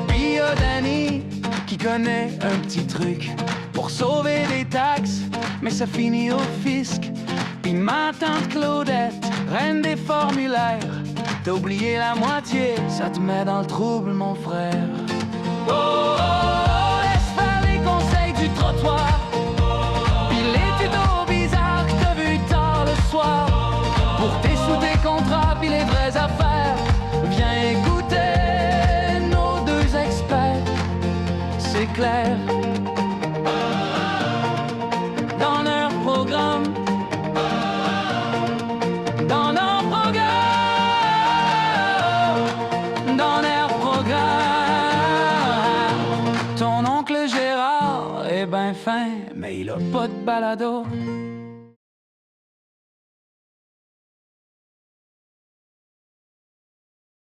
Puis y a Danny qui connaît un petit truc pour sauver des taxes, mais ça finit au fisc. Puis ma tante Claudette, reine des formulaires. T'as oublié la moitié, ça te met dans le trouble, mon frère. Oh, oh, oh, laisse faire les conseils du trottoir. Puis les tutos bizarres que t'as vu tard le soir. Pour tes sous, tes contrats, puis les vraies affaires. Viens écouter nos 2 experts, c'est clair. Dans leur programme. Dans leur programme. Dans leur programme. Ton oncle Gérard est ben fin, mais il a pas de balado.